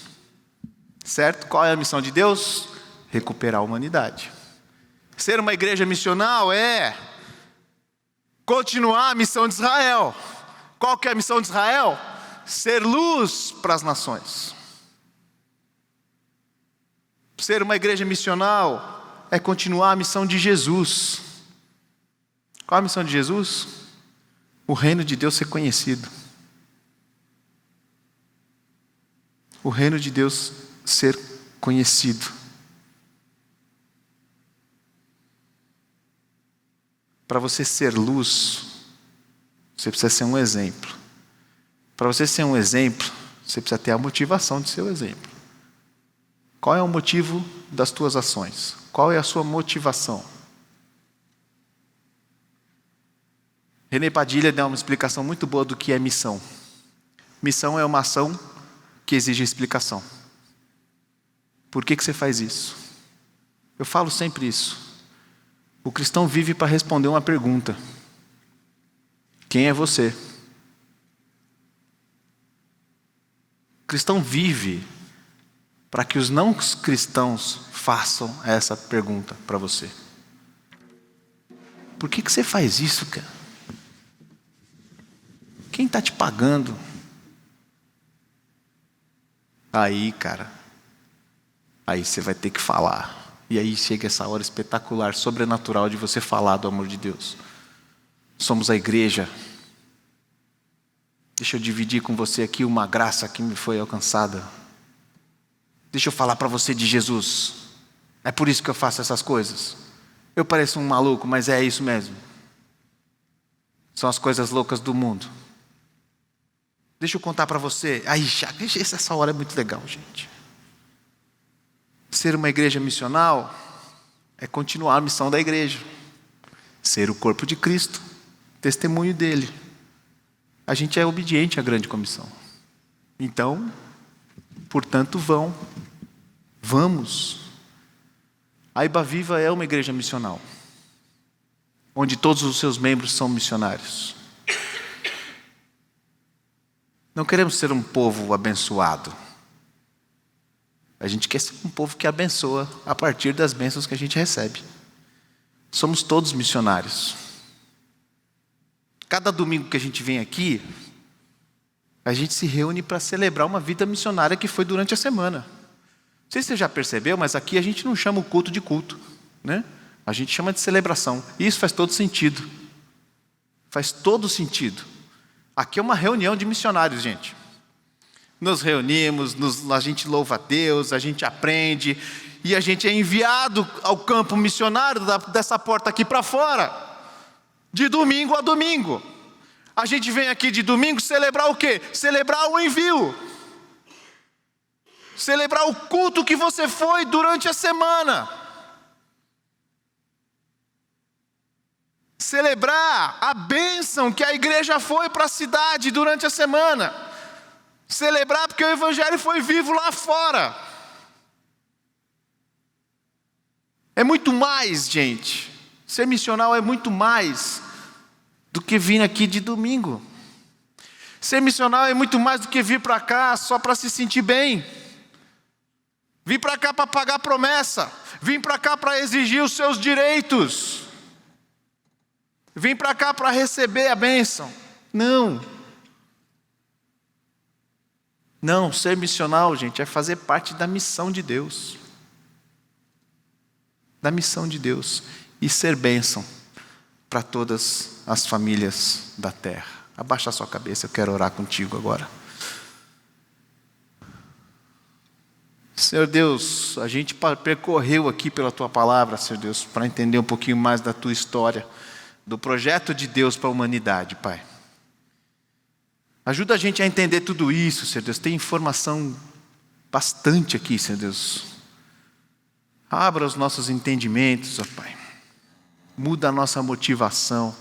S1: Certo? Qual é a missão de Deus? Recuperar a humanidade. Ser uma igreja missional é continuar a missão de Israel. Qual que é a missão de Israel? Ser luz para as nações. Ser uma igreja missional é continuar a missão de Jesus. Qual a missão de Jesus? O reino de Deus ser conhecido. O reino de Deus ser conhecido. Para você ser luz, você precisa ser um exemplo. Para você ser um exemplo, você precisa ter a motivação de ser o exemplo. Qual é o motivo das tuas ações? Qual é a sua motivação? René Padilha deu uma explicação muito boa do que é missão. Missão é uma ação que exige explicação. Por que você faz isso? Eu falo sempre isso. O cristão vive para responder uma pergunta: quem é você? O cristão vive para que os não cristãos façam essa pergunta para você. Por que você faz isso, cara? Quem está te pagando? Aí, cara, aí você vai ter que falar. E aí chega essa hora espetacular, sobrenatural de você falar do amor de Deus. Somos a igreja. Deixa eu dividir com você aqui uma graça que me foi alcançada. Deixa eu falar para você de Jesus. É por isso que eu faço essas coisas. Eu pareço um maluco, mas é isso mesmo. São as coisas loucas do mundo. Deixa eu contar para você. Aí, essa hora é muito legal, gente. Ser uma igreja missional é continuar a missão da igreja. Ser o corpo de Cristo, testemunho dele. A gente é obediente à grande comissão. Então, portanto, vamos. A Iba Viva é uma igreja missional, onde todos os seus membros são missionários. Não queremos ser um povo abençoado. A gente quer ser um povo que abençoa a partir das bênçãos que a gente recebe. Somos todos missionários. Cada domingo que a gente vem aqui, a gente se reúne para celebrar uma vida missionária que foi durante a semana. Não sei se você já percebeu, mas aqui a gente não chama o culto de culto, né? A gente chama de celebração. E isso faz todo sentido. Faz todo sentido. Aqui é uma reunião de missionários, gente. Nos reunimos, a gente louva a Deus, a gente aprende, e a gente é enviado ao campo missionário dessa porta aqui para fora. De domingo a domingo. A gente vem aqui de domingo celebrar o quê? Celebrar o envio. Celebrar o culto que você foi durante a semana. Celebrar a bênção que a igreja foi para a cidade durante a semana. Celebrar porque o evangelho foi vivo lá fora. É muito mais, gente. Ser missional é muito mais do que vir aqui de domingo. Ser missional é muito mais do que vir para cá só para se sentir bem. Vir para cá para pagar promessa. Vir para cá para exigir os seus direitos. Vir para cá para receber a bênção. Não, ser missional, gente, é fazer parte da missão de Deus. Da missão de Deus. E ser bênção para todas as famílias da terra. Abaixa a sua cabeça, eu quero orar contigo agora. Senhor Deus, a gente percorreu aqui pela Tua palavra, Senhor Deus, para entender um pouquinho mais da Tua história, do projeto de Deus para a humanidade, Pai. Ajuda a gente a entender tudo isso, Senhor Deus. Tem informação bastante aqui, Senhor Deus. Abra os nossos entendimentos, ó Pai. Muda a nossa motivação.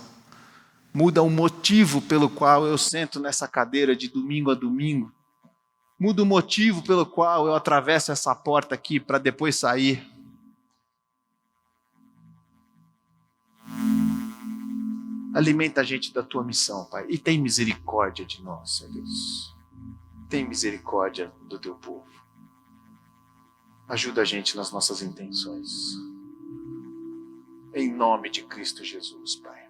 S1: Muda o motivo pelo qual eu sento nessa cadeira de domingo a domingo. Muda o motivo pelo qual eu atravesso essa porta aqui para depois sair. Alimenta a gente da Tua missão, Pai. E tem misericórdia de nós, Senhor Deus. Tem misericórdia do Teu povo. Ajuda a gente nas nossas intenções. Em nome de Cristo Jesus, Pai.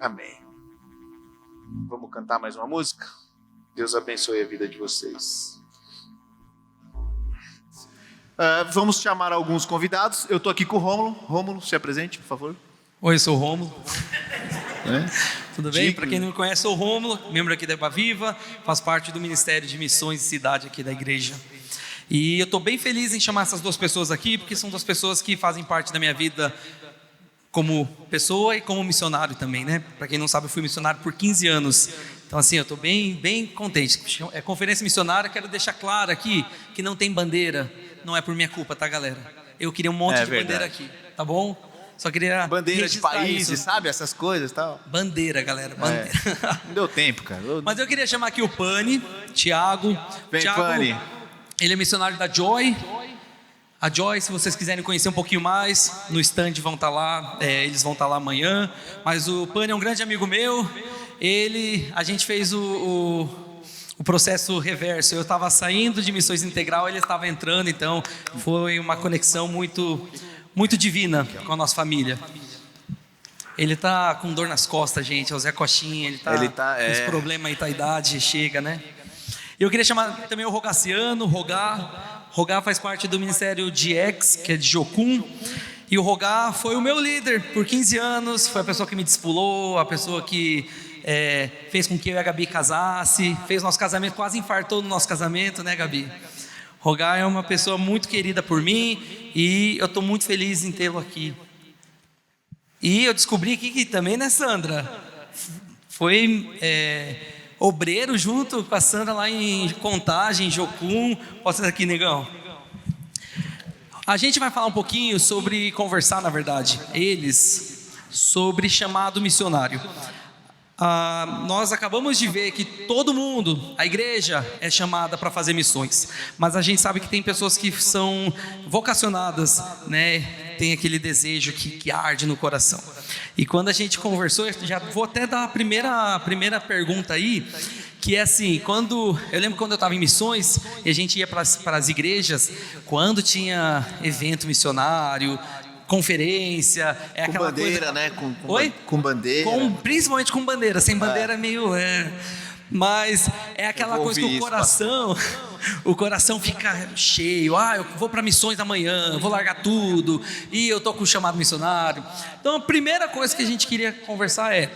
S1: Amém. Vamos cantar mais uma música? Deus abençoe a vida de vocês. Vamos chamar alguns convidados. Eu estou aqui com o Rômulo. Rômulo, se apresente, por favor.
S2: Oi, eu sou o Rômulo. Tudo bem? Para quem não me conhece, sou o Rômulo, membro aqui da Iba Viva, faço parte do Ministério de Missões e Cidade aqui da igreja. E eu estou bem feliz em chamar essas duas pessoas aqui, porque são duas pessoas que fazem parte da minha vida como pessoa e como missionário também, né? Para quem não sabe, eu fui missionário por 15 anos. Então, assim, eu estou bem contente. É conferência missionária, quero deixar claro aqui que não tem bandeira. Não é por minha culpa, tá, galera? Eu queria um monte de bandeira aqui, tá bom? Só queria
S1: bandeira de países, isso. Sabe? Essas coisas e tal.
S2: Bandeira, galera. Bandeira.
S1: Não deu tempo, cara.
S2: Mas eu queria chamar aqui o Pani, Tiago.
S1: Vem, Pani.
S2: Ele é missionário da Joy. A Joy, se vocês quiserem conhecer um pouquinho mais, no stand vão estar lá, eles vão estar lá amanhã. Mas o Pani é um grande amigo meu. A gente fez o processo reverso. Eu estava saindo de Missões Integral, ele estava entrando, então foi uma conexão muito divina com a nossa família. Ele tá com dor nas costas, gente. É o Zé Coxinha. Ele tá com esse problema aí, tá a idade, chega, né? Eu queria chamar também o Rogaciano. Rogá faz parte do Ministério de Ex, que é de Jocum. E o Rogá foi o meu líder por 15 anos. Foi a pessoa que me discipulou, a pessoa que fez com que eu e a Gabi casasse. Fez nosso casamento, quase infartou no nosso casamento, né, Gabi? Rogá é uma pessoa muito querida por mim. E eu estou muito feliz em tê-lo aqui. E eu descobri aqui que também, né, Sandra? Foi obreiro junto com a Sandra lá em Contagem, em Jocum. Pode ser aqui, negão? A gente vai falar um pouquinho sobre, conversar na verdade, sobre chamado missionário. Nós acabamos de ver que todo mundo, a igreja é chamada para fazer missões, mas a gente sabe que tem pessoas que são vocacionadas, né? Tem aquele desejo que arde no coração. E quando a gente conversou, já vou até dar a primeira pergunta aí, que é assim, eu lembro quando eu estava em missões, e a gente ia para as igrejas, quando tinha evento missionário, conferência,
S1: com aquela bandeira, coisa, né? Com bandeira.
S2: Principalmente com bandeira, sem bandeira é meio... Mas é aquela coisa que o coração fica cheio. Eu vou para missões amanhã, vou largar tudo, e eu estou com o chamado missionário. Então a primeira coisa que a gente queria conversar é: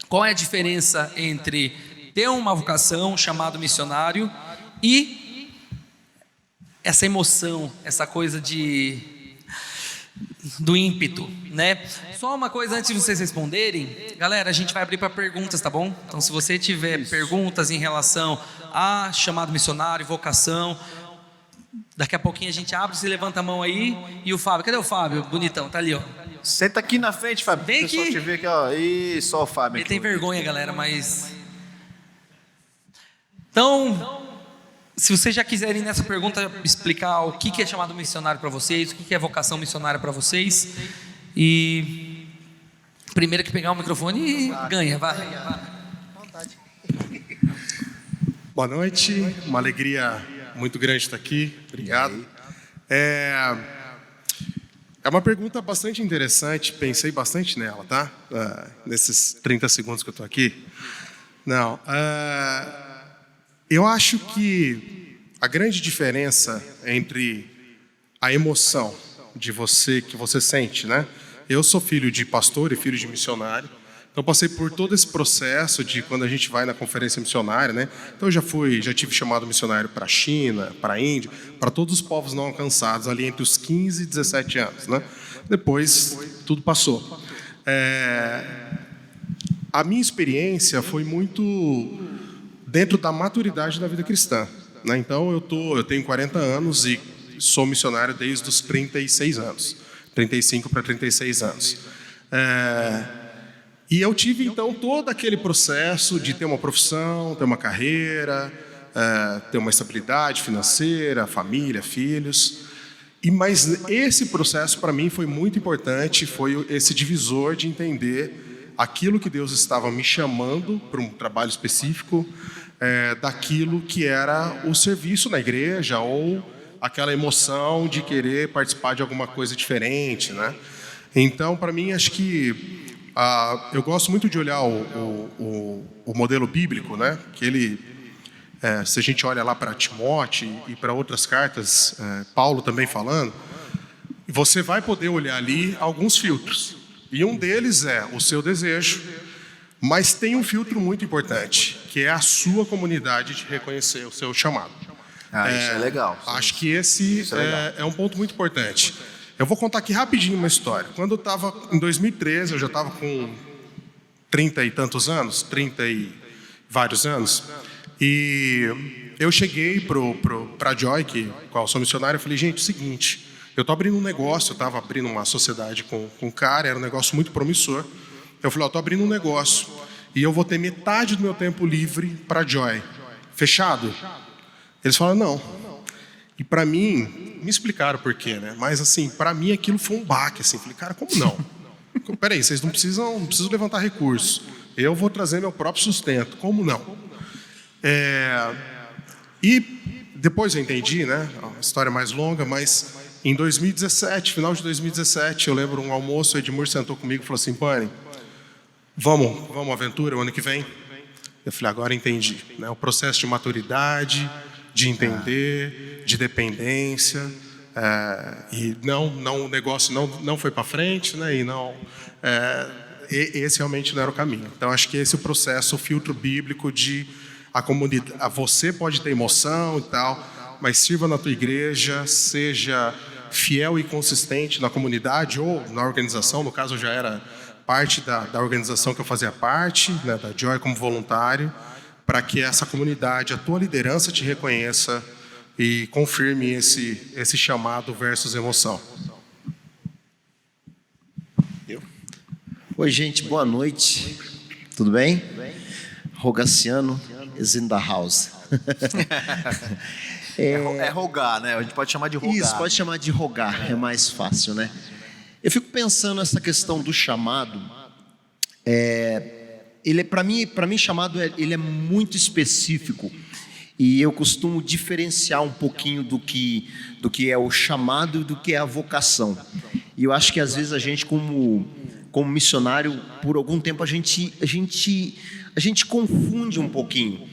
S2: qual é a diferença entre ter uma vocação, chamado missionário, e essa emoção, essa coisa do ímpeto, né? Só uma coisa antes de vocês responderem, galera, a gente vai abrir para perguntas, tá bom? Então, se você tiver perguntas em relação a chamado missionário, vocação, daqui a pouquinho a gente abre, você levanta a mão aí. E o Fábio, cadê o Fábio? Bonitão, tá ali, ó.
S1: Senta aqui na frente, Fábio.
S2: Vem aqui.
S1: Te ver aqui, ó. E só o Fábio.
S2: Ele tem vergonha, galera, mas... Então, se vocês já quiserem nessa pergunta explicar o que é chamado missionário para vocês, o que é vocação missionária para vocês, e primeiro que pegar o microfone ganha, vai.
S3: Boa noite, uma alegria muito grande estar aqui, obrigado. É uma pergunta bastante interessante, pensei bastante nela, tá? Nesses 30 segundos que eu estou aqui. Eu acho que a grande diferença entre a emoção que você sente, né? Eu sou filho de pastor e filho de missionário, então passei por todo esse processo de quando a gente vai na conferência missionária, né? Então eu já tive chamado missionário para a China, para a Índia, para todos os povos não alcançados ali entre os 15 e 17 anos, né? Depois tudo passou. A minha experiência foi muito dentro da maturidade da vida cristã, né? Então eu tenho 40 anos e sou missionário desde os 36 anos, 35 para 36 anos. E eu tive então todo aquele processo de ter uma profissão, ter uma carreira, ter uma estabilidade financeira, família, filhos. Mas esse processo para mim foi muito importante, foi esse divisor de entender aquilo que Deus estava me chamando para um trabalho específico, daquilo que era o serviço na igreja ou aquela emoção de querer participar de alguma coisa diferente, né? Então, para mim, acho que eu gosto muito de olhar o modelo bíblico, né? Que ele, se a gente olha lá para Timóteo e para outras cartas, Paulo também falando, você vai poder olhar ali alguns filtros. E um deles é o seu desejo, mas tem um filtro muito importante, que é a sua comunidade de reconhecer o seu chamado.
S1: Isso é legal.
S3: Acho que esse é um ponto muito importante. Eu vou contar aqui rapidinho uma história. Quando eu estava em 2013, eu já estava com 30 e tantos anos, 30 e vários anos, e eu cheguei para a Joy, qual eu sou missionário, eu falei, gente, é o seguinte, eu estou abrindo um negócio, eu estava abrindo uma sociedade com um cara, era um negócio muito promissor. Eu falei, estou abrindo um negócio e eu vou ter metade do meu tempo livre para a Joy. Fechado? Eles falaram, não. E para mim, me explicaram por quê, né? Mas assim, para mim aquilo foi um baque, assim. Falei, cara, como não? Peraí, vocês não precisam levantar recursos. Eu vou trazer meu próprio sustento. Como não? E depois eu entendi, né? A história é mais longa, mas em 2017, final de 2017, eu lembro um almoço, o Edmur sentou comigo e falou assim: Pane, vamos aventura o ano que vem? Eu falei: agora entendi, né? O processo de maturidade, de entender, de dependência, e o negócio não foi para frente, né? E não, esse realmente não era o caminho. Então acho que esse é o processo, o filtro bíblico de a comunidade. Você pode ter emoção e tal, mas sirva na tua igreja, seja fiel e consistente na comunidade ou na organização. No caso, eu já era parte da organização que eu fazia parte, né, da Joy, como voluntário, para que essa comunidade, a tua liderança te reconheça e confirme esse chamado versus emoção.
S4: Oi, gente, boa noite. Tudo bem? Rogaciano is in the house.
S1: É rogar, né? A gente pode chamar de rogar.
S4: Isso, pode chamar de rogar, é mais fácil, né? Eu fico pensando nessa questão do chamado. Ele para mim chamado ele é muito específico, e eu costumo diferenciar um pouquinho do que é o chamado e do que é a vocação. E eu acho que às vezes a gente como missionário, por algum tempo a gente confunde um pouquinho,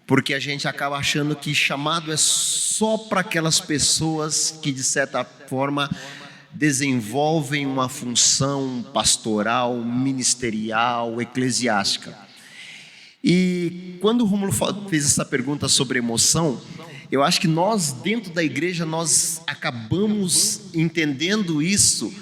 S4: porque a gente acaba achando que chamado é só para aquelas pessoas que de certa forma desenvolvem uma função pastoral, ministerial, eclesiástica. E quando o Rômulo fez essa pergunta sobre emoção, eu acho que nós dentro da igreja nós acabamos entendendo isso,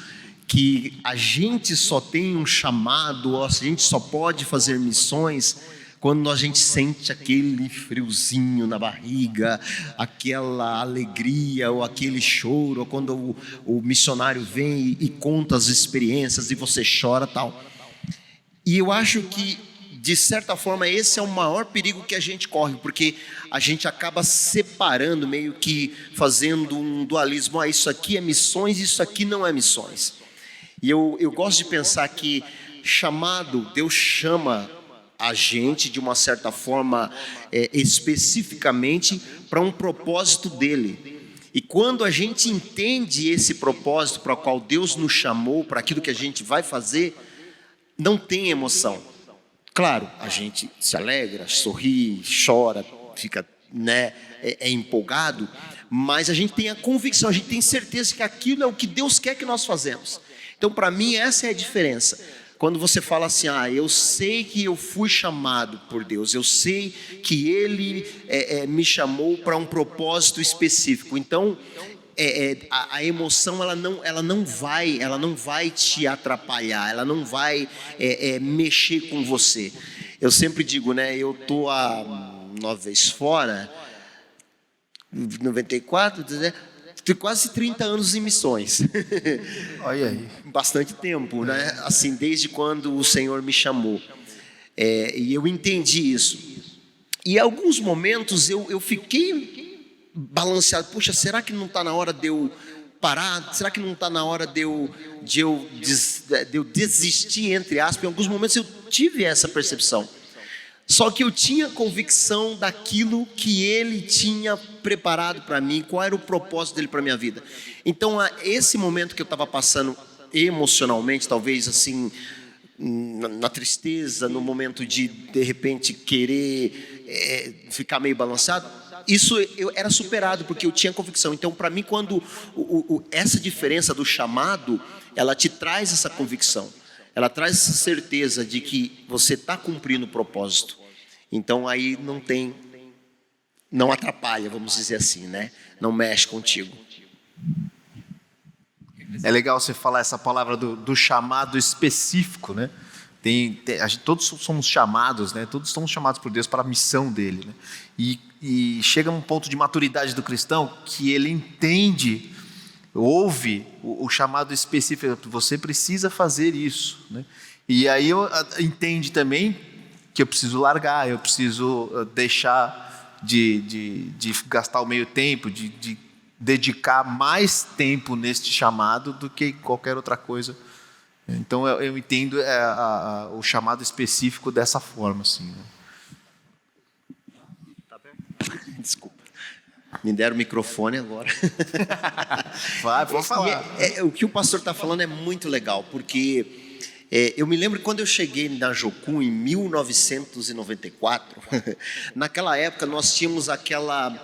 S4: que a gente só tem um chamado, ou a gente só pode fazer missões quando a gente sente aquele friozinho na barriga, aquela alegria ou aquele choro, ou quando o missionário vem e conta as experiências e você chora, tal. E eu acho que de certa forma esse é o maior perigo que a gente corre, porque a gente acaba separando, meio que fazendo um dualismo. Isso aqui é missões, isso aqui não é missões. E eu gosto de pensar que chamado, Deus chama a gente de uma certa forma especificamente para um propósito dele. E quando a gente entende esse propósito para o qual Deus nos chamou, para aquilo que a gente vai fazer, não tem emoção. Claro, a gente se alegra, sorri, chora, fica, né, empolgado, mas a gente tem a convicção, a gente tem certeza que aquilo é o que Deus quer que nós fazemos. Então, para mim, essa é a diferença. Quando você fala assim: eu sei que eu fui chamado por Deus, eu sei que Ele me chamou para um propósito específico. Então, a emoção ela não vai te atrapalhar, ela não vai mexer com você. Eu sempre digo, né? Eu estou há 9 vezes fora, 94, quase 30 anos em missões.
S1: Olha aí.
S4: Bastante tempo, né? Assim, desde quando o Senhor me chamou. E eu entendi isso. E em alguns momentos eu fiquei balanceado. Puxa, será que não está na hora de eu parar? Será que não está na hora de eu desistir, entre aspas? Em alguns momentos eu tive essa percepção. Só que eu tinha convicção daquilo que Ele tinha preparado para mim, qual era o propósito dele para a minha vida. Então, esse momento que eu estava passando emocionalmente, talvez assim, na tristeza, no momento de repente querer ficar meio balançado, isso eu era superado, porque eu tinha convicção. Então, para mim, quando essa diferença do chamado, ela te traz essa convicção. Ela traz essa certeza de que você está cumprindo o propósito. Então aí não atrapalha, vamos dizer assim, né? Não mexe contigo.
S1: É legal você falar essa palavra do chamado específico, né? Todos somos chamados, né? Todos somos chamados por Deus para a missão dele, né? E chega um ponto de maturidade do cristão que ele entende, ouve o chamado específico. Você precisa fazer isso, né? E aí entende também que eu preciso largar, eu preciso deixar de gastar o meio tempo, de dedicar mais tempo neste chamado do que qualquer outra coisa. Então eu entendo o chamado específico dessa forma, assim, né?
S4: Desculpa. Me deram o microfone agora.
S1: Vai, pode falar.
S4: O que o pastor está falando é muito legal, porque eu me lembro quando eu cheguei na Jocum em 1994, naquela época nós tínhamos aquela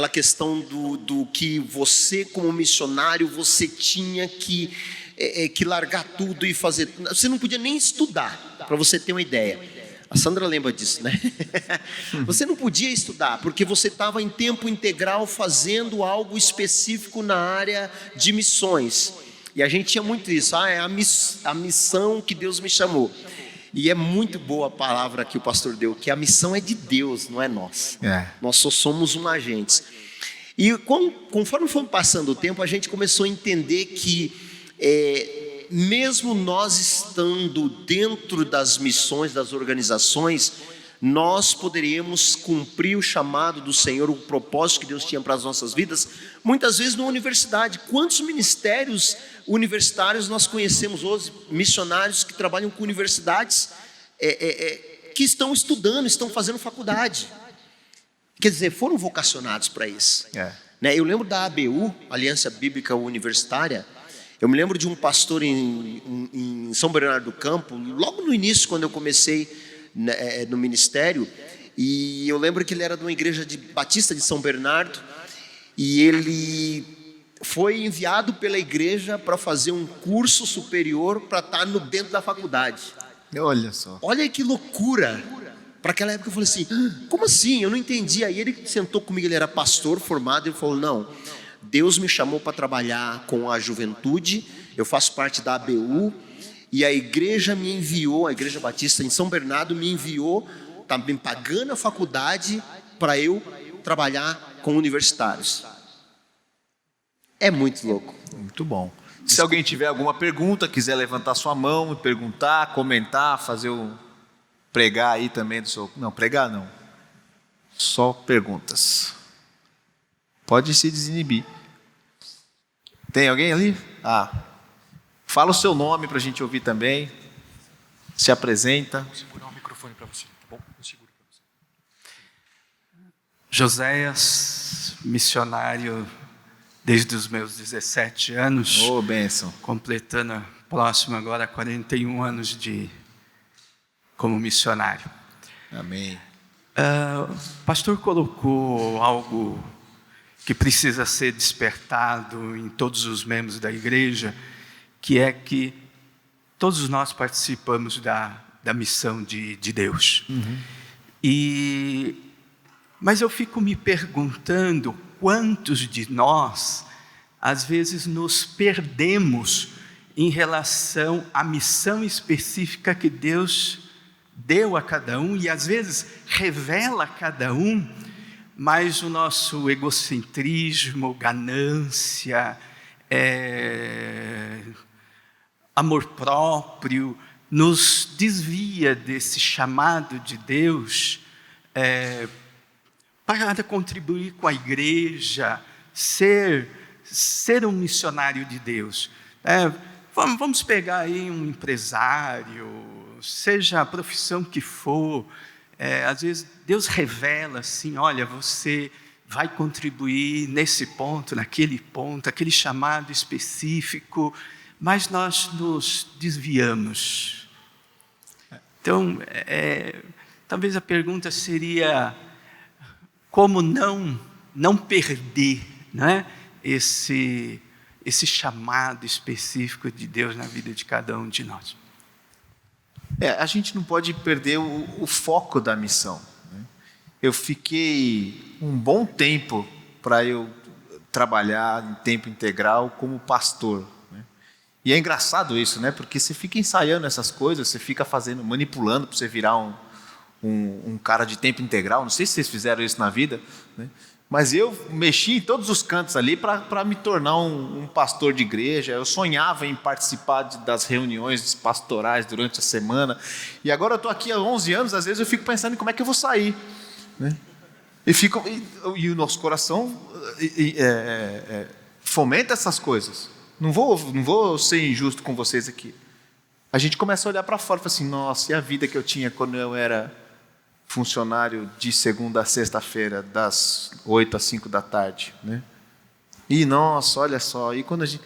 S4: questão do que você, como missionário, você tinha que largar tudo e fazer. Você não podia nem estudar, para você ter uma ideia. A Sandra lembra disso, né? Você não podia estudar, porque você estava em tempo integral fazendo algo específico na área de missões. E a gente tinha muito isso, é a missão que Deus me chamou. E é muito boa a palavra que o pastor deu, que a missão é de Deus, não é nossa. Nós só somos um agente. E conforme foi passando o tempo, a gente começou a entender que mesmo nós estando dentro das missões, das organizações, nós poderíamos cumprir o chamado do Senhor, o propósito que Deus tinha para as nossas vidas, muitas vezes na universidade. Quantos ministérios universitários nós conhecemos hoje, missionários que trabalham com universidades, que estão estudando, estão fazendo faculdade, quer dizer, foram vocacionados para isso. Eu lembro da ABU, Aliança Bíblica Universitária. Eu me lembro de um pastor em São Bernardo do Campo, logo no início, quando eu comecei no ministério, e eu lembro que ele era de uma igreja batista de São Bernardo, e ele foi enviado pela igreja para fazer um curso superior para estar dentro da faculdade.
S1: Olha só.
S4: Olha que loucura. Para aquela época eu falei assim, como assim? Eu não entendi. Aí ele sentou comigo, ele era pastor formado, ele falou, não, Deus me chamou para trabalhar com a juventude, eu faço parte da ABU, e a igreja me enviou, a Igreja Batista em São Bernardo me enviou, está me pagando a faculdade para eu trabalhar com universitários. É muito louco.
S1: Muito bom. Se alguém tiver alguma pergunta, quiser levantar sua mão e perguntar, comentar, pregar aí também do seu... Não, pregar não. Só perguntas. Pode se desinibir. Tem alguém ali? Fala o seu nome para a gente ouvir também. Se apresenta.
S5: Vou segurar o microfone para você, tá bom? Eu seguro para você.
S6: Joséias, missionário desde os meus 17 anos.
S1: Bênção.
S6: Completando próximo agora 41 anos como missionário.
S1: Amém.
S6: O pastor colocou algo que precisa ser despertado em todos os membros da igreja, que é que todos nós participamos da missão de Deus. Mas eu fico me perguntando quantos de nós, às vezes, nos perdemos em relação à missão específica que Deus deu a cada um, e às vezes revela a cada um, mas o nosso egocentrismo, ganância, amor próprio, nos desvia desse chamado de Deus para contribuir com a igreja, ser um missionário de Deus. Vamos pegar aí um empresário, seja a profissão que for, às vezes Deus revela assim, olha, você vai contribuir nesse ponto, naquele ponto, aquele chamado específico, mas nós nos desviamos. Então, talvez a pergunta seria, como não perder, né, esse chamado específico de Deus na vida de cada um de nós?
S1: A gente não pode perder o foco da missão, né? Eu fiquei um bom tempo para eu trabalhar em tempo integral como pastor, né? E é engraçado isso, né? Porque você fica ensaiando essas coisas, você fica manipulando para você virar um cara de tempo integral. Não sei se vocês fizeram isso na vida, né? Mas eu mexi em todos os cantos ali para me tornar um pastor de igreja. Eu sonhava em participar das reuniões pastorais durante a semana. E agora eu estou aqui há 11 anos, às vezes eu fico pensando em como é que eu vou sair, né? E o nosso coração fomenta essas coisas. Não vou ser injusto com vocês aqui. A gente começa a olhar para fora e fala assim, nossa, e a vida que eu tinha quando eu era funcionário de segunda a sexta-feira, das 8 às 5 da tarde, né? E nossa, olha só, e quando a gente,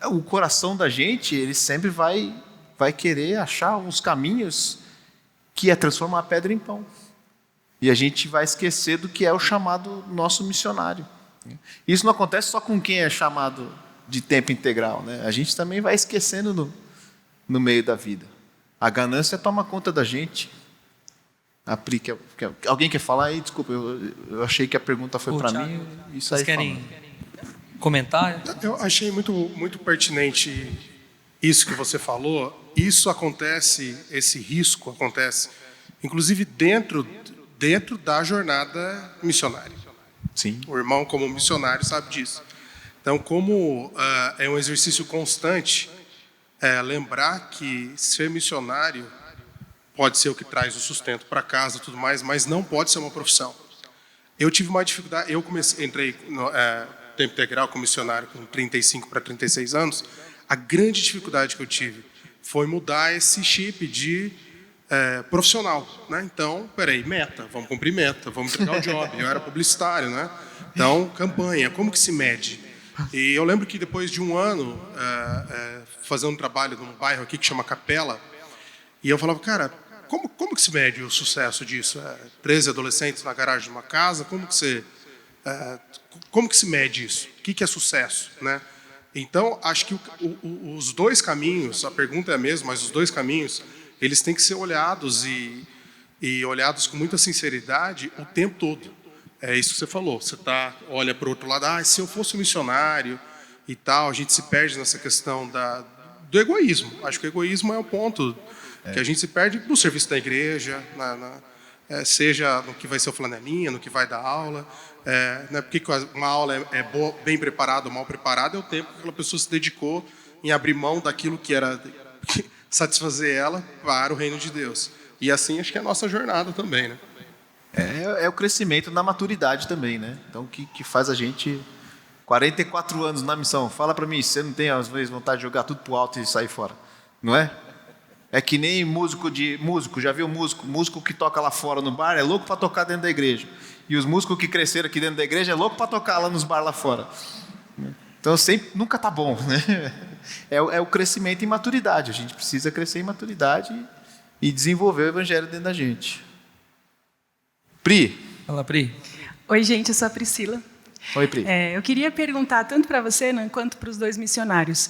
S1: o coração da gente, ele sempre vai querer achar uns caminhos que é transformar a pedra em pão. E a gente vai esquecer do que é o chamado nosso missionário. Isso não acontece só com quem é chamado de tempo integral, né? A gente também vai esquecendo no meio da vida. A ganância toma conta da gente. A Pri, alguém quer falar aí? Desculpa, eu achei que a pergunta foi para mim. Isso aí.
S2: Vocês querem comentar?
S3: Eu achei muito pertinente isso que você falou. Isso acontece, esse risco acontece, inclusive dentro da jornada missionária.
S1: Sim.
S3: O irmão, como missionário, sabe disso. Então, como é um exercício constante, lembrar que ser missionário pode ser o que traz o sustento para casa e tudo mais, mas não pode ser uma profissão. Eu tive uma dificuldade, entrei no tempo integral como missionário com 35 para 36 anos. A grande dificuldade que eu tive foi mudar esse chip de profissional, né? Então, meta, vamos cumprir meta, vamos entregar o job. Eu era publicitário, né? Então, campanha, como que se mede? E eu lembro que depois de um ano fazendo um trabalho num bairro aqui que chama Capela, e eu falava, cara, como que se mede o sucesso disso? 13 adolescentes na garagem de uma casa, como que se mede isso? O que é sucesso, né? Então, acho que os dois caminhos, a pergunta é a mesma, mas os dois caminhos, eles têm que ser olhados e olhados com muita sinceridade o tempo todo. É isso que você falou. Você olha para o outro lado, se eu fosse missionário e tal, a gente se perde nessa questão do egoísmo. Acho que o egoísmo é o ponto que a gente se perde no serviço da igreja, seja no que vai ser o flanelinha, no que vai dar aula. Né, porque uma aula é boa, bem preparada ou mal preparada, é o tempo que aquela pessoa se dedicou em abrir mão daquilo que era satisfazer ela para o reino de Deus. E assim acho que é a nossa jornada também, né?
S1: É o crescimento na maturidade também, né? Então, que faz a gente 44 anos na missão. Fala para mim, você não tem às vezes vontade de jogar tudo pro alto e sair fora, não é? É que nem músico, já viu músico que toca lá fora no bar, é louco para tocar dentro da igreja. E os músicos que cresceram aqui dentro da igreja é louco para tocar lá nos bar lá fora. Então nunca tá bom, né? É o crescimento em maturidade. A gente precisa crescer em maturidade e desenvolver o evangelho dentro da gente. Pri.
S2: Fala, Pri.
S7: Oi, gente, eu sou a Priscila.
S1: Oi, Pri.
S7: Eu queria perguntar tanto para você, né, quanto para os dois missionários.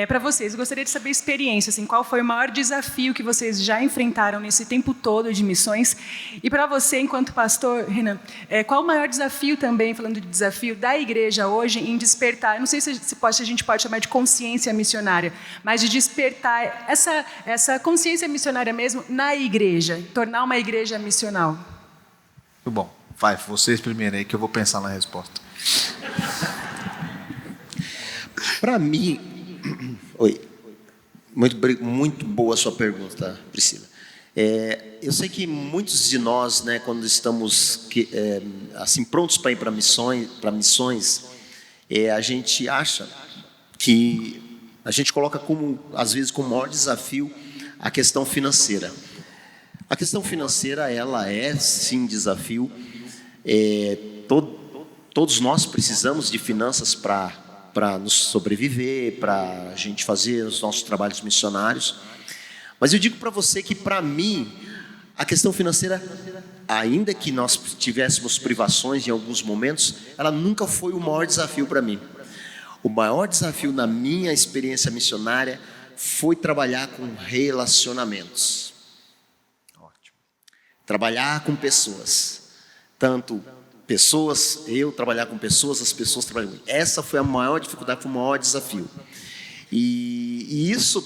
S7: Para vocês, eu gostaria de saber a experiência, assim, qual foi o maior desafio que vocês já enfrentaram nesse tempo todo de missões? E para você, enquanto pastor, Renan, qual o maior desafio também, falando de desafio, da igreja hoje em despertar, não sei se a gente pode chamar de consciência missionária, mas de despertar essa consciência missionária mesmo na igreja, tornar uma igreja missional?
S1: Muito bom. Vai, vocês primeiro aí que eu vou pensar na resposta.
S4: Para mim, muito boa a sua pergunta, Priscila. Eu sei que muitos de nós, né, quando estamos assim prontos para ir para missões, a gente acha que a gente coloca às vezes como maior desafio a questão financeira. A questão financeira, ela é sim desafio. Todos nós precisamos de finanças para nos sobreviver, para a gente fazer os nossos trabalhos missionários. Mas eu digo para você que, para mim, a questão financeira, ainda que nós tivéssemos privações em alguns momentos, ela nunca foi o maior desafio para mim. O maior desafio na minha experiência missionária foi trabalhar com relacionamentos. Ótimo. Trabalhar com pessoas. Tanto pessoas, eu trabalhar com pessoas, as pessoas trabalham comigo. Essa foi a maior dificuldade, foi o maior desafio. E isso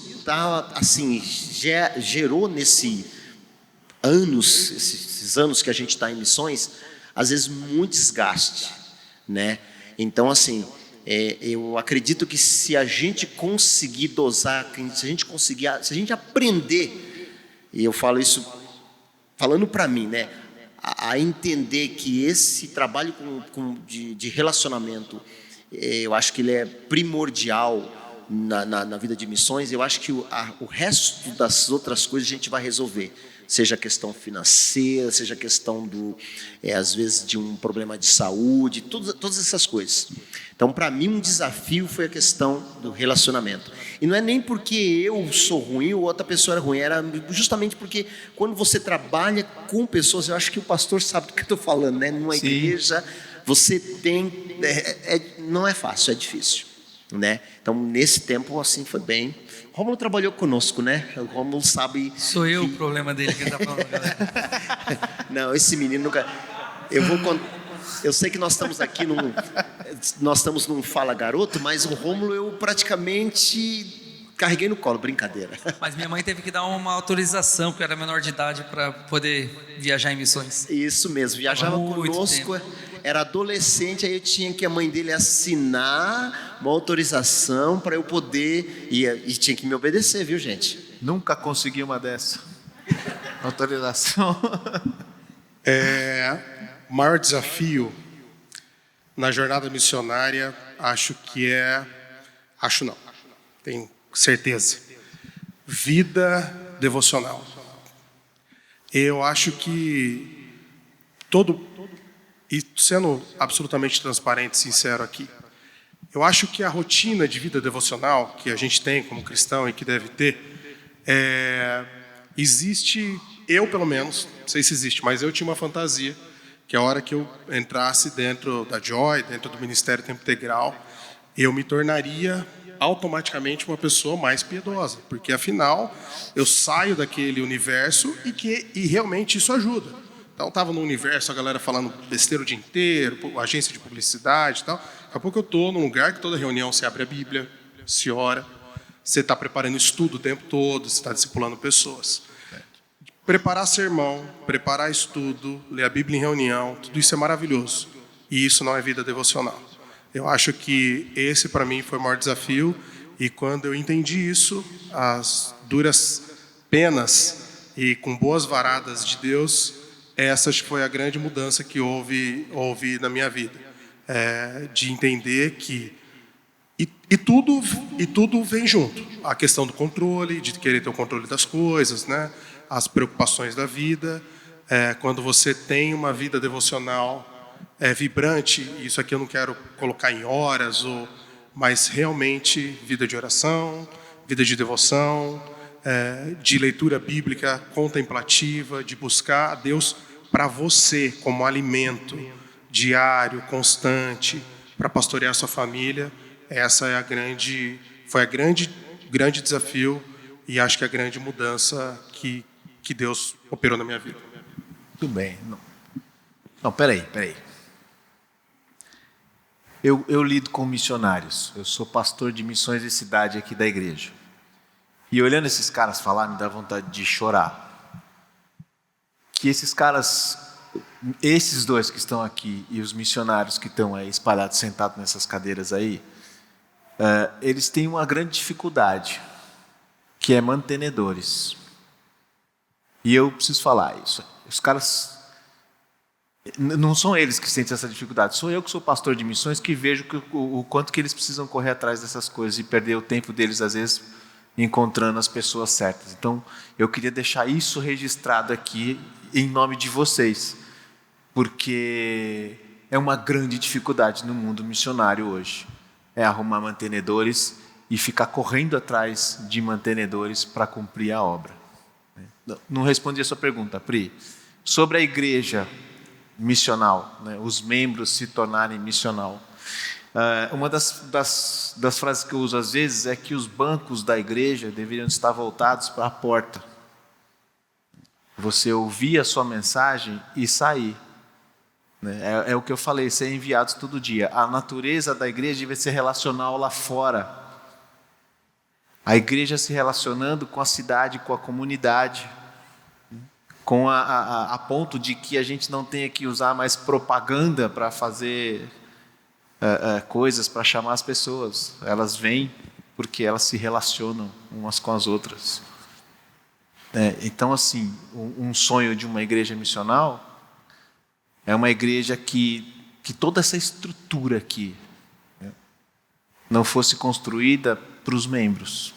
S4: assim, gerou esses anos que a gente está em missões, às vezes muito desgaste, né? Então, assim, eu acredito que se a gente conseguir dosar, se a gente aprender, e eu falo isso falando para mim, né? A entender que esse trabalho de relacionamento, eu acho que ele é primordial na vida de missões, eu acho que o resto das outras coisas a gente vai resolver. Seja a questão financeira, seja a questão às vezes, de um problema de saúde, todas essas coisas. Então, para mim, um desafio foi a questão do relacionamento. E não é nem porque eu sou ruim ou outra pessoa era ruim, era justamente porque quando você trabalha com pessoas, eu acho que o pastor sabe do que eu estou falando, né? Numa igreja, você tem... não é fácil, é difícil, né? Então, nesse tempo, assim, foi bem... Rômulo trabalhou conosco, né? O Rômulo sabe...
S2: Sou eu o problema dele que ele está falando, galera.
S4: Não, esse menino nunca... Eu sei que nós estamos aqui num Fala Garoto, mas o Rômulo eu praticamente carreguei no colo, brincadeira.
S2: Mas minha mãe teve que dar uma autorização, porque eu era menor de idade, para poder viajar em missões.
S4: Isso mesmo, viajava conosco, era adolescente, aí eu tinha que a mãe dele assinar uma autorização para eu poder, e tinha que me obedecer, viu, gente?
S1: Nunca consegui uma dessa. Autorização.
S3: O maior desafio na jornada missionária, tenho certeza, vida devocional. Eu acho que e sendo absolutamente transparente e sincero aqui, eu acho que a rotina de vida devocional que a gente tem como cristão e que deve ter, existe, eu pelo menos, não sei se existe, mas eu tinha uma fantasia que a hora que eu entrasse dentro da Joy, dentro do Ministério Tempo Integral, eu me tornaria automaticamente uma pessoa mais piedosa, porque afinal eu saio daquele universo e realmente isso ajuda. Então estava no universo, a galera falando besteira o dia inteiro, agência de publicidade e tal. Daqui a pouco eu estou num lugar que toda reunião se abre a Bíblia, se ora, você está preparando estudo o tempo todo, você está discipulando pessoas. Preparar sermão, preparar estudo, ler a Bíblia em reunião, tudo isso é maravilhoso. E isso não é vida devocional. Eu acho que esse, para mim, foi o maior desafio. E quando eu entendi isso, as duras penas e com boas varadas de Deus, essa foi a grande mudança que houve na minha vida. De entender que... E tudo vem junto. A questão do controle, de querer ter o controle das coisas, né? As preocupações da vida. Quando você tem uma vida devocional vibrante, isso aqui eu não quero colocar em horas, mas realmente vida de oração, vida de devoção, de leitura bíblica contemplativa, de buscar a Deus para você como alimento diário, constante, para pastorear sua família. Essa foi a grande desafio e acho que a grande mudança que Deus operou na minha vida.
S1: Tudo bem. Não, peraí. Eu lido com missionários. Eu sou pastor de missões de cidade aqui da igreja. E olhando esses caras falar, me dá vontade de chorar. Que esses caras, esses dois que estão aqui e os missionários que estão aí espalhados, sentados nessas cadeiras aí, eles têm uma grande dificuldade, que é mantenedores. E eu preciso falar isso. Os caras... Não são eles que sentem essa dificuldade, sou eu que sou pastor de missões que vejo o quanto que eles precisam correr atrás dessas coisas e perder o tempo deles, às vezes, encontrando as pessoas certas. Então, eu queria deixar isso registrado aqui em nome de vocês, porque é uma grande dificuldade no mundo missionário hoje, arrumar mantenedores e ficar correndo atrás de mantenedores para cumprir a obra. Não respondi a sua pergunta, Pri. Sobre a igreja missional, né? Os membros se tornarem missional. Uma das frases que eu uso às vezes é que os bancos da igreja deveriam estar voltados para a porta. Você ouvir a sua mensagem e sair. É o que eu falei, ser enviados todo dia. A natureza da igreja deve ser relacional lá fora. A igreja se relacionando com a cidade, com a comunidade, a ponto de que a gente não tenha que usar mais propaganda para fazer coisas, para chamar as pessoas. Elas vêm porque elas se relacionam umas com as outras. Então, assim, um sonho de uma igreja missional é uma igreja que toda essa estrutura aqui não fosse construída para os membros,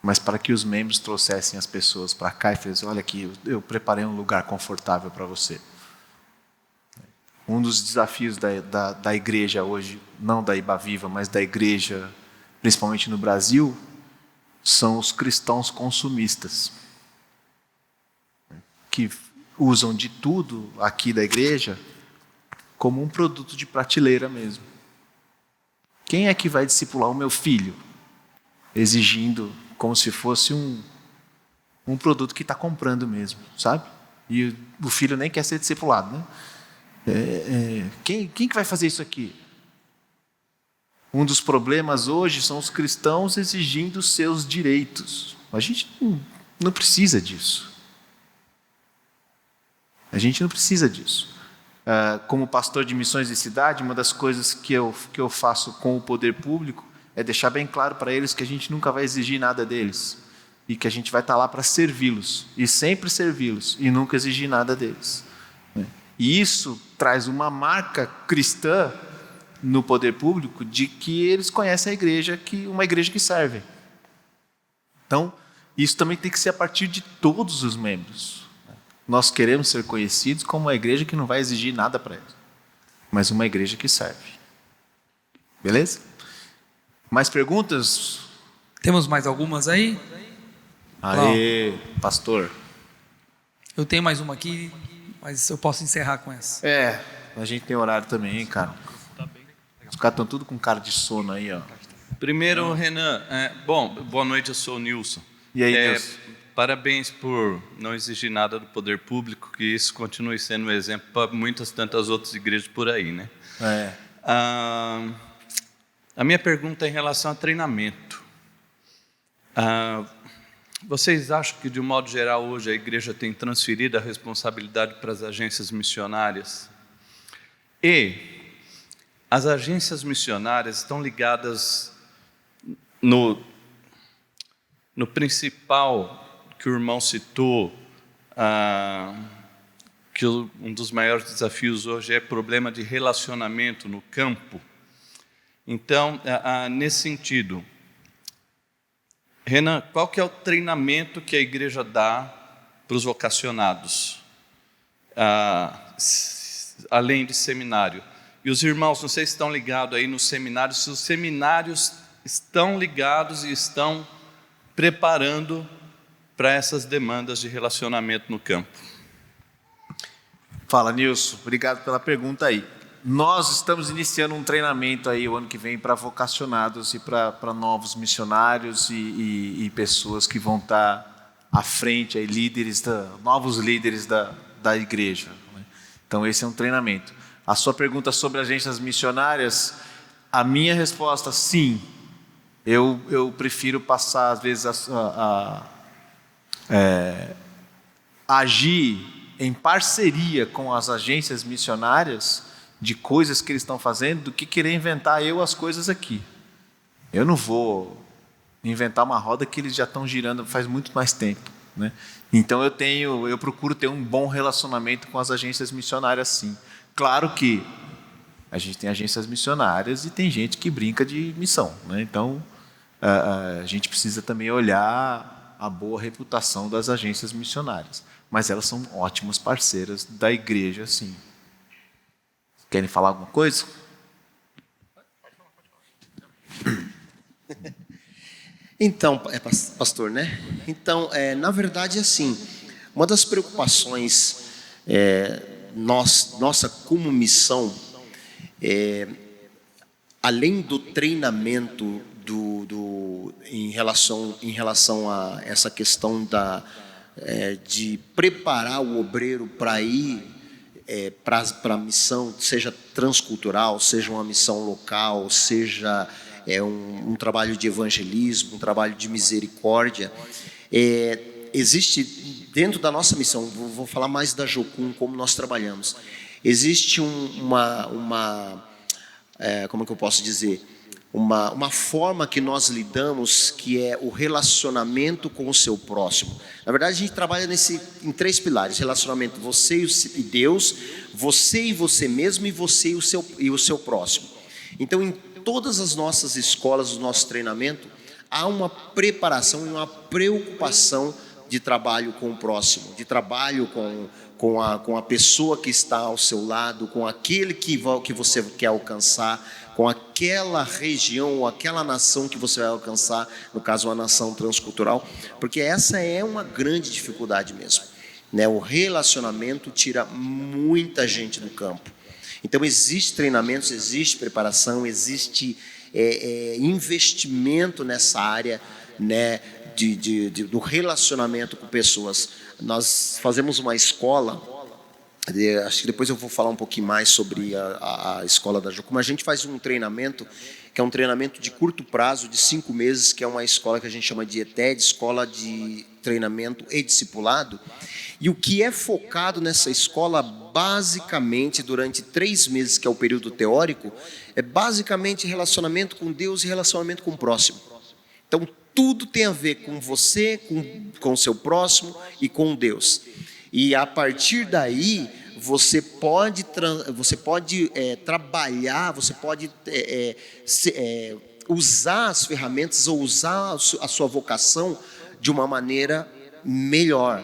S1: mas para que os membros trouxessem as pessoas para cá e falassem: olha aqui, eu preparei um lugar confortável para você. Um dos desafios da igreja hoje, não da Iba Viva, mas da igreja, principalmente no Brasil, são os cristãos consumistas, que usam de tudo aqui da igreja como um produto de prateleira mesmo. Quem é que vai discipular o meu filho? Exigindo como se fosse um produto que está comprando mesmo, sabe? E o filho nem quer ser discipulado, né? Quem que vai fazer isso aqui? Um dos problemas hoje são os cristãos exigindo seus direitos. A gente não precisa disso. A gente não precisa disso. Como pastor de missões de cidade, uma das coisas que eu faço com o poder público é deixar bem claro para eles que a gente nunca vai exigir nada deles. E que a gente vai estar lá para servi-los. E sempre servi-los. E nunca exigir nada deles. E isso traz uma marca cristã no poder público de que eles conhecem a igreja, uma igreja que serve. Então, isso também tem que ser a partir de todos os membros. Nós queremos ser conhecidos como uma igreja que não vai exigir nada para eles, mas uma igreja que serve. Beleza? Mais perguntas?
S2: Temos mais algumas aí?
S1: Aê, pastor.
S2: Eu tenho mais uma aqui, mas eu posso encerrar com essa.
S1: A gente tem horário também, hein, cara. Os caras estão tudo com cara de sono aí, ó.
S8: Primeiro, Renan, boa noite, eu sou o Nilson.
S1: E aí, Nilson?
S8: Parabéns por não exigir nada do poder público, que isso continue sendo um exemplo para muitas tantas outras igrejas por aí, né? A minha pergunta é em relação a treinamento. Vocês acham que, de um modo geral, hoje a igreja tem transferido a responsabilidade para as agências missionárias? E as agências missionárias estão ligadas no principal que o irmão citou, que um dos maiores desafios hoje é problema de relacionamento no campo. Então, nesse sentido, Renan, qual que é o treinamento que a igreja dá para os vocacionados, além de seminário? E os irmãos, não sei se estão ligados aí nos seminários, se os seminários estão ligados e estão preparando para essas demandas de relacionamento no campo.
S1: Fala, Nilson. Obrigado pela pergunta aí. Nós estamos iniciando um treinamento aí o ano que vem para vocacionados e para novos missionários e pessoas que vão estar à frente, aí, novos líderes da igreja. Então, esse é um treinamento. A sua pergunta sobre agências missionárias, a minha resposta, sim. Eu prefiro passar, às vezes, agir em parceria com as agências missionárias de coisas que eles estão fazendo, do que querer inventar as coisas aqui. Eu não vou inventar uma roda que eles já estão girando faz muito mais tempo, né? Então eu procuro ter um bom relacionamento com as agências missionárias, sim. Claro que a gente tem agências missionárias e tem gente que brinca de missão, né? Então a gente precisa também olhar a boa reputação das agências missionárias, mas elas são ótimas parceiras da igreja, sim. Querem falar alguma coisa?
S4: Então, pastor, né? Então, na verdade, assim, uma das preocupações nossa como missão, além do treinamento em relação a essa questão de preparar o obreiro para ir para a missão, seja transcultural, seja uma missão local, seja um trabalho de evangelismo, um trabalho de misericórdia. Existe dentro da nossa missão, vou falar mais da Jocum, como nós trabalhamos, existe como é que eu posso dizer? Uma forma que nós lidamos, que é o relacionamento com o seu próximo. Na verdade, a gente trabalha em 3 pilares: relacionamento você e Deus, você e você mesmo, e você e o seu próximo. Então, todas as nossas escolas, o nosso treinamento, há uma preparação e uma preocupação de trabalho com o próximo, de trabalho com a pessoa que está ao seu lado, com aquele que você quer alcançar, com aquela região ou aquela nação que você vai alcançar, no caso uma nação transcultural, porque essa é uma grande dificuldade mesmo, né? O relacionamento tira muita gente do campo. Então existe treinamentos, existe preparação, existe investimento nessa área, né, do relacionamento com pessoas. Nós fazemos uma escola, acho que depois eu vou falar um pouquinho mais sobre a escola da Jocum, mas a gente faz um treinamento, que é um treinamento de curto prazo, de 5 meses, que é uma escola que a gente chama de ETED, Escola de Treinamento e Discipulado, e o que é focado nessa escola, basicamente, durante 3 meses, que é o período teórico, é basicamente relacionamento com Deus e relacionamento com o próximo. Então, tudo tem a ver com você, com o seu próximo e com Deus. E a partir daí, você pode trabalhar, você pode usar as ferramentas ou usar a sua vocação de uma maneira melhor,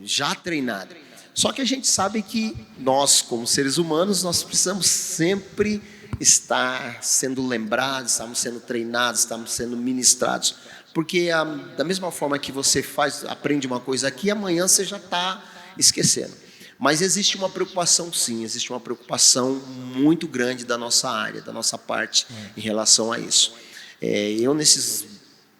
S4: já treinada. Só que a gente sabe que nós, como seres humanos, nós precisamos sempre estar sendo lembrados, estamos sendo treinados, estamos sendo ministrados, porque da mesma forma que você aprende uma coisa aqui, amanhã você já está esquecendo. Mas existe uma preocupação, sim, existe uma preocupação muito grande da nossa área, da nossa parte em relação a isso. Eu, nesses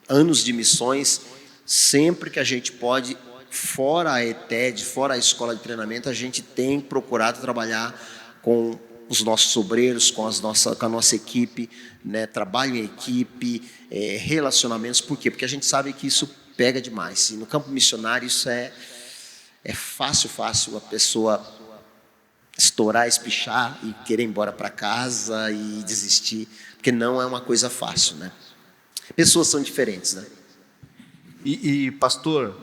S4: anos de missões, sempre que a gente pode, fora a ETED, fora a escola de treinamento, a gente tem procurado trabalhar com os nossos obreiros, com a nossa equipe, né? Trabalho em equipe, relacionamentos. Por quê? Porque a gente sabe que isso pega demais. E no campo missionário isso é fácil a pessoa estourar, espichar e querer ir embora para casa e desistir, porque não é uma coisa fácil, né? Pessoas são diferentes, né?
S1: E pastor,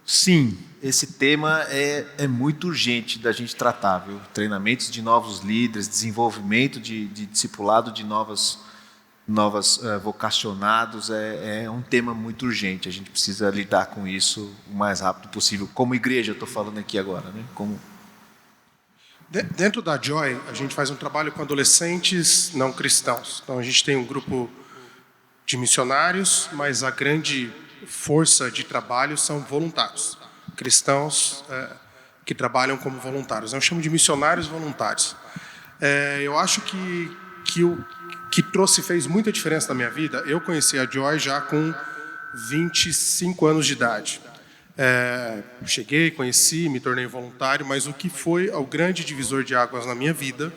S1: sim, esse tema é muito urgente da gente tratar, viu? Treinamentos de novos líderes, desenvolvimento de discipulado de novos vocacionados, é um tema muito urgente. A gente precisa lidar com isso o mais rápido possível. Como igreja, eu estou falando aqui agora, né?
S3: Dentro da Joy, a gente faz um trabalho com adolescentes não cristãos. Então, a gente tem um grupo de missionários, mas a grande força de trabalho são voluntários, cristãos que trabalham como voluntários. Eu chamo de missionários voluntários. Eu acho que o que fez muita diferença na minha vida, eu conheci a Joy já com 25 anos de idade. Cheguei, conheci, me tornei voluntário, mas o que foi o grande divisor de águas na minha vida,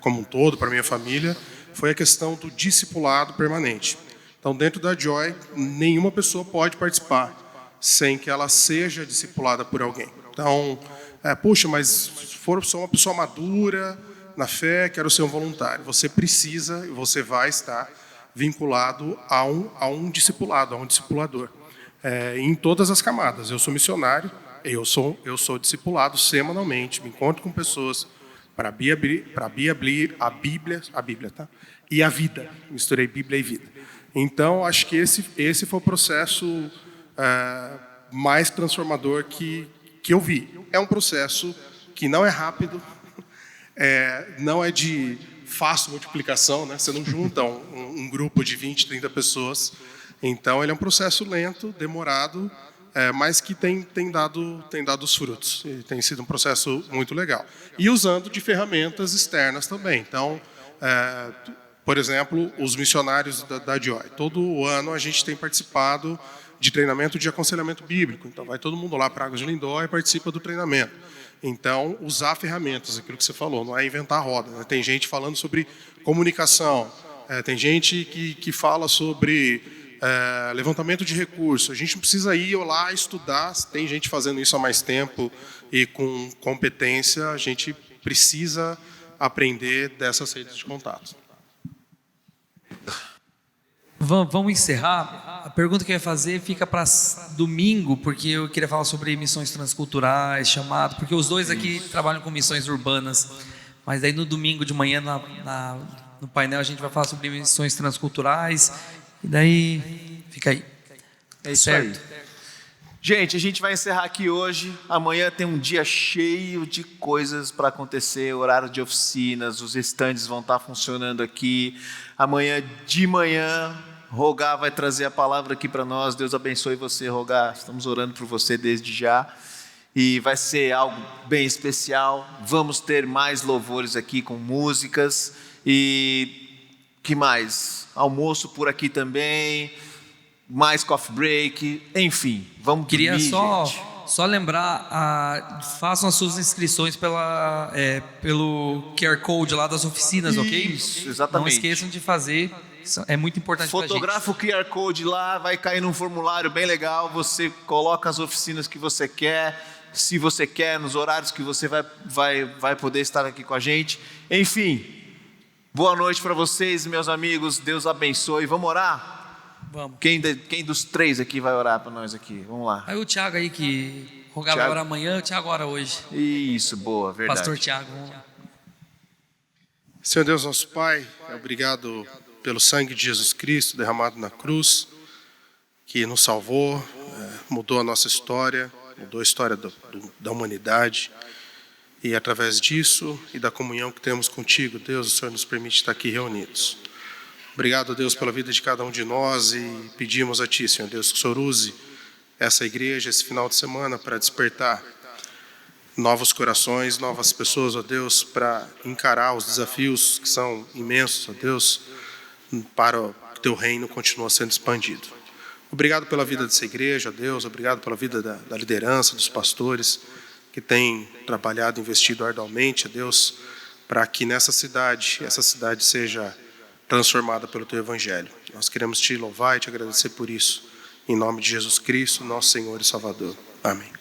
S3: como um todo, para a minha família, foi a questão do discipulado permanente. Então, dentro da Joy, nenhuma pessoa pode participar sem que ela seja discipulada por alguém. Então, puxa, mas se sou uma pessoa madura na fé, quero ser um voluntário. Você precisa e você vai estar vinculado a um discipulado, a um discipulador. Em todas as camadas. Eu sou missionário, eu sou discipulado semanalmente, me encontro com pessoas para a Bíblia, tá? E a vida. Misturei Bíblia e vida. Então, acho que esse foi o processo mais transformador que eu vi. É um processo que não é rápido, não é de fácil multiplicação, né? Você não junta um grupo de 20, 30 pessoas. Então, ele é um processo lento, demorado, mas que tem dado os frutos. E tem sido um processo muito legal. E usando de ferramentas externas também. Então, por exemplo, os missionários da Joy. Todo ano a gente tem participado de treinamento de aconselhamento bíblico. Então, vai todo mundo lá para Águas de Lindóia e participa do treinamento. Então, usar ferramentas, aquilo que você falou, não é inventar a roda. Né? Tem gente falando sobre comunicação, tem gente que fala sobre levantamento de recursos. A gente não precisa ir lá estudar, tem gente fazendo isso há mais tempo e com competência, a gente precisa aprender dessas redes de contato.
S2: Vamos encerrar. A pergunta que eu ia fazer fica para domingo, porque eu queria falar sobre missões transculturais, chamado, porque os dois aqui trabalham com missões urbanas, mas daí no domingo de manhã, No painel a gente vai falar sobre missões transculturais. E daí, fica aí.
S1: É isso
S2: Certo.
S1: aí. Gente, a gente vai encerrar aqui hoje. Amanhã tem um dia cheio de coisas para acontecer, horário de oficinas, os estandes vão estar funcionando aqui. Amanhã de manhã, Rogar vai trazer a palavra aqui para nós. Deus abençoe você, Rogar. Estamos orando por você desde já. E vai ser algo bem especial. Vamos ter mais louvores aqui com músicas. E que mais? Almoço por aqui também. Mais coffee break, enfim, vamos
S2: Queria
S1: dormir, gente.
S2: só lembrar, façam as suas inscrições pelo QR Code lá das oficinas, ok?
S1: Isso, exatamente.
S2: Não esqueçam de fazer, isso é muito importante para a gente.
S1: Fotografa o QR Code lá, vai cair num formulário bem legal, você coloca as oficinas que você quer, se você quer, nos horários que você vai poder estar aqui com a gente. Enfim, boa noite para vocês, meus amigos, Deus abençoe. Vamos orar?
S2: Vamos.
S1: Quem dos três aqui vai orar para nós aqui? Vamos lá.
S2: Aí o Thiago aí que Rogar vai orar amanhã, o Thiago ora hoje.
S1: Isso, boa, verdade.
S2: Pastor Thiago, vamos lá.
S3: Senhor Deus, nosso Pai, obrigado pelo sangue de Jesus Cristo derramado na cruz, que nos salvou, mudou a nossa história, mudou a história da humanidade. E através disso e da comunhão que temos contigo, Deus, o Senhor nos permite estar aqui reunidos. Obrigado, Deus, pela vida de cada um de nós e pedimos a Ti, Senhor Deus, que o Senhor use essa igreja, esse final de semana, para despertar novos corações, novas pessoas, ó Deus, para encarar os desafios que são imensos, ó Deus, para que Teu reino continue sendo expandido. Obrigado pela vida dessa igreja, ó Deus, obrigado pela vida da liderança, dos pastores, que têm trabalhado, investido arduamente, ó Deus, para que essa cidade seja transformada pelo Teu Evangelho. Nós queremos Te louvar e Te agradecer por isso. Em nome de Jesus Cristo, nosso Senhor e Salvador. Amém.